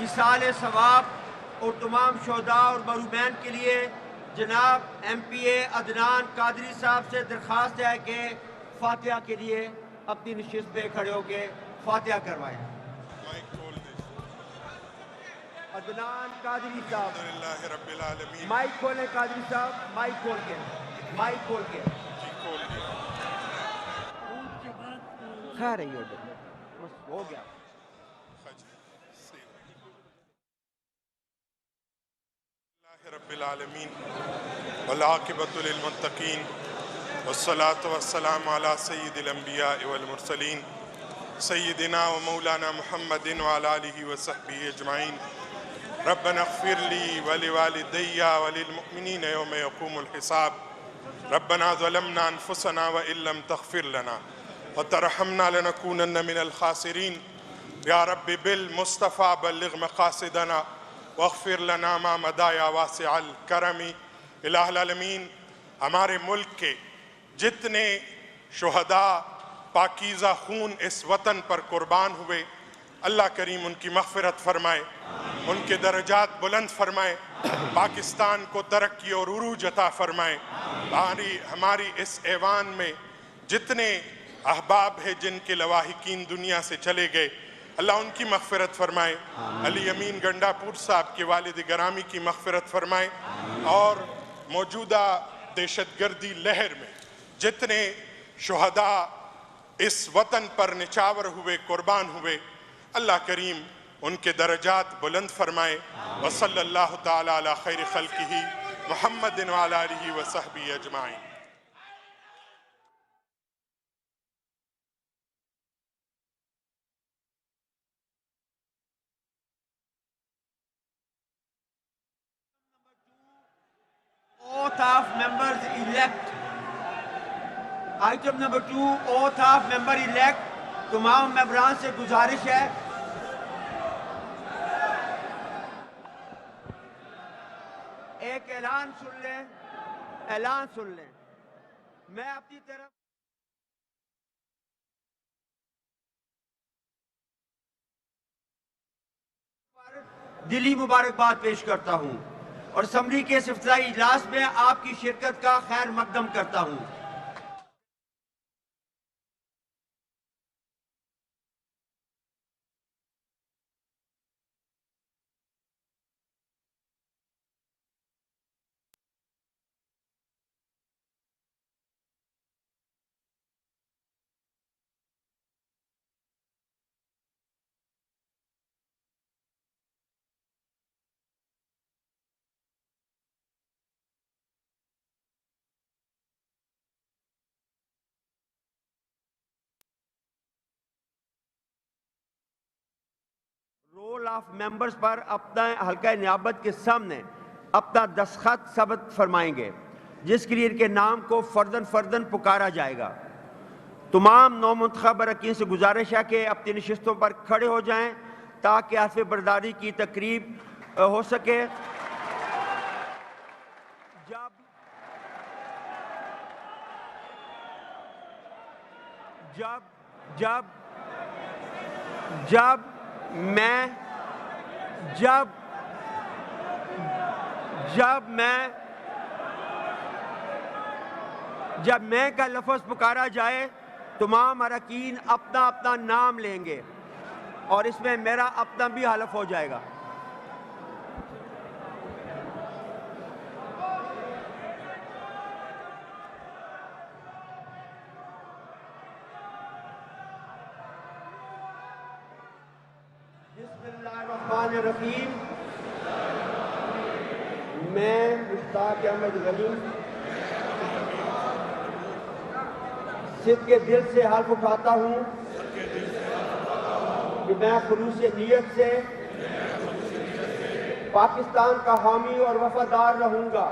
इसाले सवाब और तमाम शहदा और महरूमैन के लिए जनाब MPA अदनान कादरी साहब से दरख्वास्त है कि फातिहा के लिए अपनी नशिस्त पे खड़े होके फातिहा करवाएं। अदनान कादरी साहब, माइक खोलें कादरी साहब, माइक खोल के, माइक खोल के। खा रही हो बस हो गया। रब्बिल आलमीन वल आक़िबतु लिल मुत्तक़ीन वस्सलातु वस्सलामु अला सय्यिदिल अंबिया वल मुरसलीन सय्यिदिना व मौलाना मुहम्मदिन व अला आलिहि व सहबिहि अजमाइन रब्बना इग़फिर ली व लिवालिदैया व लिल मुमिनीन यौम यक़ूमुल हिसाब रब्बना ज़लमना अनफुसना व इल्लम तग़फिर लना व तरहमना लनकूनन्न मिनल खासिरीन या रब्बि बिल मुस्तफ़ा बल्लिग़ मक़ासिदना वग़फ़िर लना मा मदाया वासिअल करमी। इलाहुल आलमीन, हमारे मुल्क के जितने शुहदा पाकीज़ा खून इस वतन पर कुर्बान हुए, अल्लाह करीम उनकी मग़फ़िरत फ़रमाए, उनके दर्जात बुलंद फ़रमाए, पाकिस्तान को तरक्की और उरूज अता फ़रमाए। हमारी इस ऐवान में जितने अहबाब हैं जिनके लवाहिकीन दुनिया से चले गए, अल्लाह उनकी मग़फ़िरत फ़रमाए। अली अमीन गंडापुर साहब के वालिद गरामी की मग़फ़िरत फ़रमाए और मौजूदा दहशतगर्दी लहर में जितने शुहदा इस वतन पर निछावर हुए, कुर्बान हुए, अल्लाह करीम उनके दर्जात बुलंद फ़रमाए। व सल्लल्लाहु ताला अला खैर खल्क़िही मुहम्मदिन व अला आलिहि व सहबिही ajwain. Oath of members elect. Item number 2, oath of member elect. तमाम मेंबरान से गुजारिश है एक ऐलान सुन लें, ऐलान सुन लें। मैं अपनी तरफ दिली मुबारकबाद पेश करता हूं और असम्बली के इफ्तिताई इजलास में आपकी शिरकत का खैर मकदम करता हूं। रोल ऑफ मेंबर्स पर अपना हल्का नियाबत के सामने अपना दस्तखत सबत फरमाएंगे, जिसके लिए इनके नाम को फर्दन फर्दन पुकारा जाएगा। तमाम नौमुंतखब अरकान से गुजारिश है कि अपनी नशिस्तों पर खड़े हो जाएं ताकि हल्फ़ बरदारी की तकरीब हो सके। जब मैं का लफ्ज़ पुकारा जाए तमाम अरकान अपना अपना नाम लेंगे और इसमें मेरा अपना भी हलफ हो जाएगा। बिस्मिल्लाहिर्रहमानिर्रहीम। मैं मुश्ताक अहमद गनी सिद्ध के दिल से हल्फ उठाता हूँ कि मैं खुलूस नीयत से पाकिस्तान का हामी और वफादार रहूँगा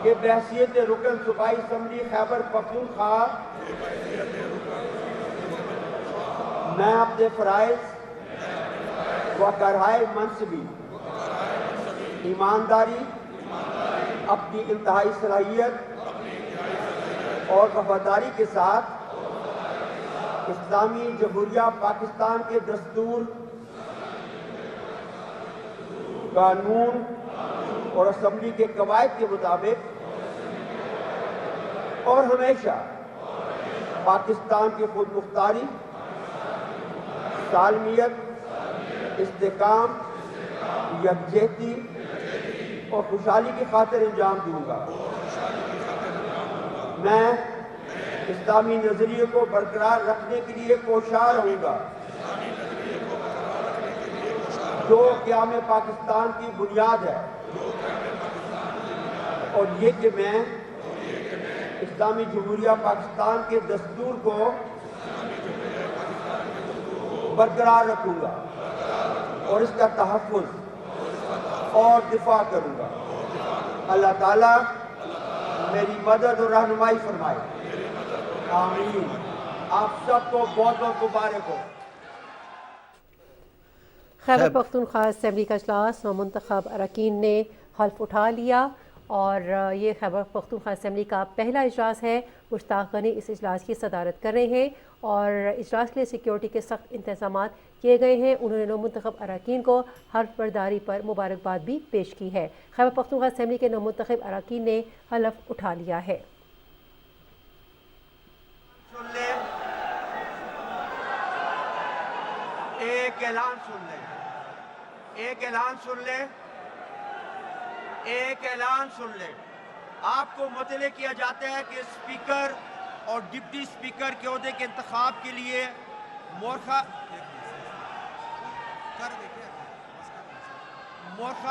कि बहैसियत रुकन सूबाई असम्बली खैबर पख्तूनख्वा मैं अपने फ़राइज़ व करहाए मनसबी ईमानदारी, अपनी इंतहाई सलाहियत और वफादारी के साथ इस्लामी जमहूरिया पाकिस्तान के दस्तूर, कानून और असम्बली के कवायद के मुताबिक और हमेशा पाकिस्तान की खुद मुख्तारी, सालमियत, इस्तेकाम, यकजहती और खुशहाली की खातिर अंजाम दूंगा। मैं इस्लामी नजरिए को बरकरार रखने के लिए कोशां रहूंगा, जो क़याम पाकिस्तान की बुनियाद है, और ये कि मैं इस्लामी जमहूरिया पाकिस्तान के दस्तूर को बरकरार रखूंगा और इसका तहफ़्फ़ुज़ और दिफा करूंगा। अल्लाह ताला मेरी मदद और रहनुमाई फरमाए, आमीन। आप सबको बहुत बहुत मुबारक हो। खैबर पख्तूनख्वा असेंबली का इजलास नौमुंतखब अरकान ने हल्फ उठा लिया और ये खैबर पख्तूनख्वा असेंबली का पहला इजलास है। मुश्ताक गनी इस इजलास की सदारत कर रहे हैं और इजलास के लिए सिक्योरिटी के सख्त इंतजाम किए गए हैं। उन्होंने नौमुंतखब अरकान को हल्फ बर्दारी पर मुबारकबाद भी पेश की है। खैबर पख्तूनख्वा असेंबली के नौमुंतखब अरकान ने हल्फ उठा लिया है। एक ऐलान सुन ले, एक ऐलान सुन ले, एक ऐलान सुन ले। आपको मुतले किया जाता है कि स्पीकर और डिप्टी स्पीकर के ओहदे के इंतखाब के लिए मोरखा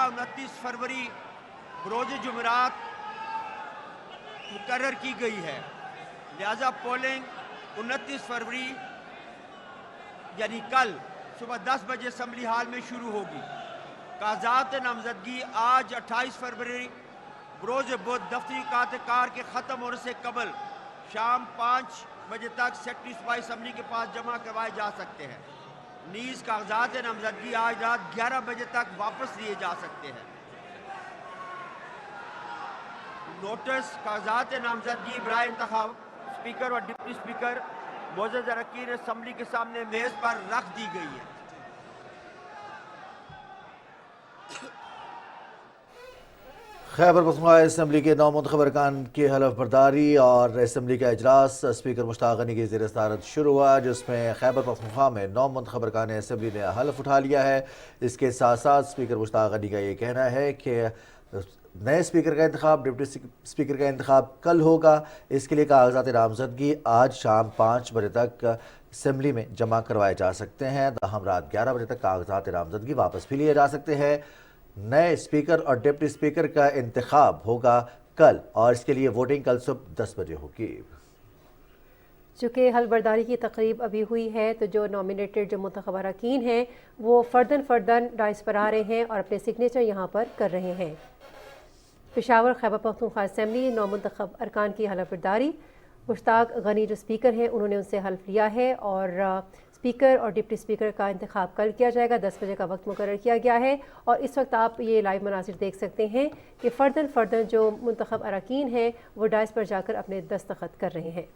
29 फरवरी बरोज जुमेरात मुकर्रर की गई है। लिहाजा पोलिंग 29 फरवरी यानी कल सुबह 10 बजे असम्बली हाल में शुरू होगी। कागजात नामजदगी आज 28 फरवरी बरोज बुध दफ्तरी कार के ख़त्म होने से कबल शाम 5 बजे तक सेक्रेटरी सूबाई असम्बली के पास जमा करवाए जा सकते हैं। नीज़ कागजात नामजदगी आज रात 11 बजे तक वापस लिए जा सकते हैं। नोटिस कागजात नामजदगी बराए इंतखाब स्पीकर और डिप्टी स्पीकर मोअज़्ज़ज़ अरकान असम्बली के सामने मेज़ पर रख दी गई है। खैबर पख्तूनख्वा असेंबली के नौमुंतखब अरकान की हलफ बर्दारी और असेंबली का इजलास स्पीकर मुश्ताक गनी की ज़ेर सदारत शुरू हुआ, जिसमें खैबर पख्तूनख्वा में नौमुंतखब अरकान असेंबली ने हलफ उठा लिया है। इसके साथ साथ स्पीकर मुश्ताक गनी का ये कहना है कि नए स्पीकर का इंतखाब, डिप्टी स्पीकर का इंतखाब कल होगा। इसके लिए कागजात नामजदगी आज शाम 5 बजे तक असम्बली में जमा करवाए जा सकते हैं। हम रात 11 बजे तक कागजात नामजदगी वापस भी लिए जा सकते हैं। नए स्पीकर और डिप्टी स्पीकर का इंतखाब होगा कल और इसके लिए वोटिंग कल सुबह 10 बजे होगी। चूँकि हलबर्दारी की तकरीब अभी हुई है तो जो नॉमिनेटेड जो मुंतखब अरकान हैं वो फ़र्दन डाइस पर आ रहे हैं और अपने सिग्नेचर यहाँ पर कर रहे हैं। पेशावर खैबर पख्तूनख्वा असेंबली नौमुंतखब अरकान की हलफ बर्दारी, मुश्ताक गनी जो स्पीकर हैं उन्होंने उनसे हल्फ लिया है और स्पीकर और डिप्टी स्पीकर का इंतखाब कल किया जाएगा। 10 बजे का वक्त मुकर्रर किया गया है और इस वक्त आप ये लाइव मनासिर देख सकते हैं कि फ़र्दन जो मुंतखब अरकान हैं वो डाइस पर जाकर अपने दस्तखत कर रहे हैं।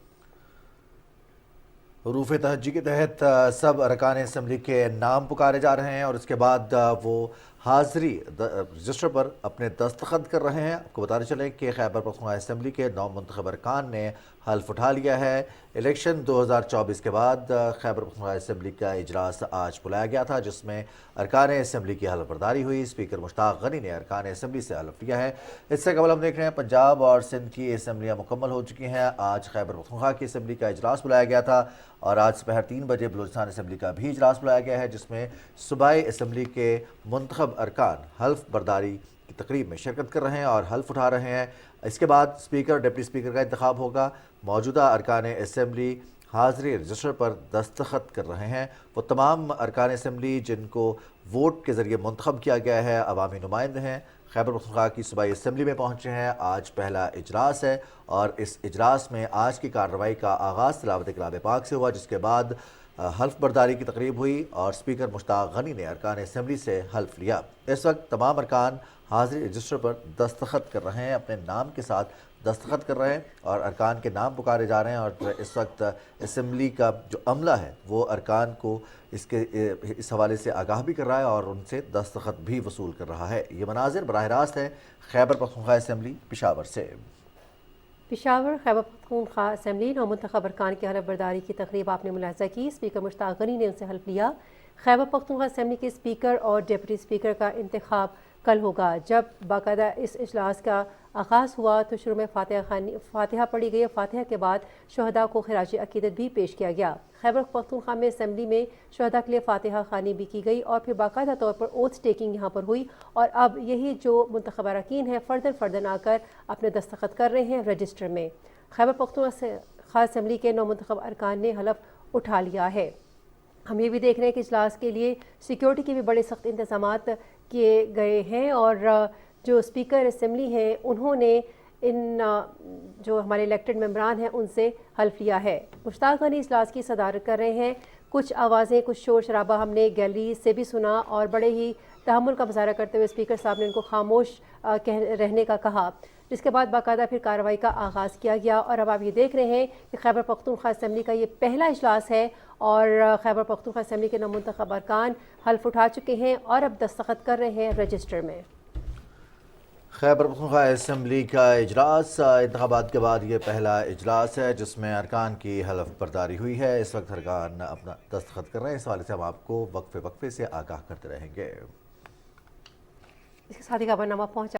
रूफ़ तहज्जी के तहत सब अरकान असम्बली के नाम पुकारे जा रहे हैं और उसके बाद वो हाज़री रजिस्टर पर अपने दस्तखत कर रहे हैं। आपको बताते चलें कि खैबर पख्तूनख्वा असम्बली के नौमुंतखब अरकान ने हल्फ उठा लिया है। इलेक्शन 2024 के बाद खैबर पख्तूनख्वा असम्बली का इजलास आज बुलाया गया था, जिसमें अरकान असम्बली की हल्फ बर्दारी हुई। स्पीकर मुश्ताक गनी ने अरकान असम्बली से हल्फ लिया है। इससे कबल हम देख रहे हैं पंजाब और सिंध की असम्बलियाँ मुकम्मल हो चुकी हैं। आज खैबर पख्तूनख्वा की असम्बली का इजलास बुलाया गया था और आज दोपहर 3 बजे बलूचिस्तान असम्बली का भी इजलास बुलाया गया है, जिसमें सूबाई असम्बली के मुंतखब अरकान हल्फ बर्दारी की तकरीब में शिरकत कर रहे हैं और हल्फ उठा रहे हैं। इसके बाद स्पीकर और डिप्टी स्पीकर का इंतखाब होगा। मौजूदा अरकान असम्बली हाज़री रजिस्टर पर दस्तखत कर रहे हैं। वो तमाम अरकान असम्बली जिनको वोट के ज़रिए मुंतखब किया गया है, अवामी नुमाइंदे हैं, खैबर पख्तूनख्वा की सूबाई असम्बली में पहुँचे हैं। आज पहला इजलास है और इस इजलास में आज की कार्रवाई का आगाज़ तिलावत कलाम पाक से हुआ, जिसके बाद حلف برداری کی تقریب ہوئی اور اسپیکر مشتاق غنی نے ارکان اسمبلی سے حلف لیا۔ اس وقت تمام ارکان حاضری رجسٹر پر دستخط کر رہے ہیں، اپنے نام کے ساتھ دستخط کر رہے ہیں اور ارکان کے نام پکارے جا رہے ہیں، اور اس وقت اسمبلی کا جو عملہ ہے وہ ارکان کو اس حوالے سے آگاہ بھی کر رہا ہے اور ان سے دستخط بھی وصول کر رہا ہے۔ یہ مناظر براہ راست ہے خیبر پختونخوا اسمبلی پشاور سے۔ پشاور خیبر پختونخوا اسمبلی نومنتخب ارکان کی حلف برداری کی تقریب آپ نے ملاحظہ کی۔ اسپیکر مشتاق غنی نے ان سے حلف لیا۔ خیبر پختونخوا اسمبلی کے اسپیکر اور ڈپٹی اسپیکر کا انتخاب کل ہوگا۔ جب باقاعدہ اس اجلاس کا آغاز ہوا تو شروع میں فاتحہ پڑھی گئی، فاتحہ کے بعد شہداء کو خراج عقیدت بھی پیش کیا گیا۔ خیبر پختونخوا میں اسمبلی میں شہداء کے لیے فاتحہ خوانی بھی کی گئی اور پھر باقاعدہ طور پر اوتھ ٹیکنگ یہاں پر ہوئی، اور اب یہی جو منتخب اراکین ہیں فردن آ کر اپنے دستخط کر رہے ہیں رجسٹر میں۔ خیبر پختونخوا اسمبلی کے نومنتخب ارکان نے حلف اٹھا لیا ہے۔ ہم یہ بھی دیکھ رہے ہیں کہ اجلاس کے لیے سیکیورٹی کے بھی بڑے سخت انتظامات کیے گئے ہیں، اور جو اسپیکر اسمبلی ہیں انہوں نے ان جو ہمارے الیکٹڈ ممبران ہیں ان سے حلف لیا ہے۔ مشتاق غنی اجلاس کی صدارت کر رہے ہیں۔ کچھ آوازیں، کچھ شور شرابہ ہم نے گیلری سے بھی سنا اور بڑے ہی تحمل کا مظاہرہ کرتے ہوئے اسپیکر صاحب نے ان کو خاموش رہنے کا کہا، جس کے بعد باقاعدہ پھر کارروائی کا آغاز کیا گیا۔ اور اب آپ یہ دیکھ رہے ہیں کہ خیبر پختونخوا اسمبلی کا یہ پہلا اجلاس ہے اور خیبر پختونخوا اسمبلی کے نومنتخب ارکان حلف اٹھا چکے ہیں اور اب دستخط کر رہے ہیں رجسٹر میں۔ خیبر پختونخوا اسمبلی کا اجلاس انتخابات کے بعد یہ پہلا اجلاس ہے جس میں ارکان کی حلف برداری ہوئی ہے۔ اس وقت ارکان اپنا دستخط کر رہے ہیں، اس حوالے سے ہم آپ کو وقفے سے آگاہ کرتے رہیں گے۔ اس کے ساتھ ہی خبرنامہ پہنچا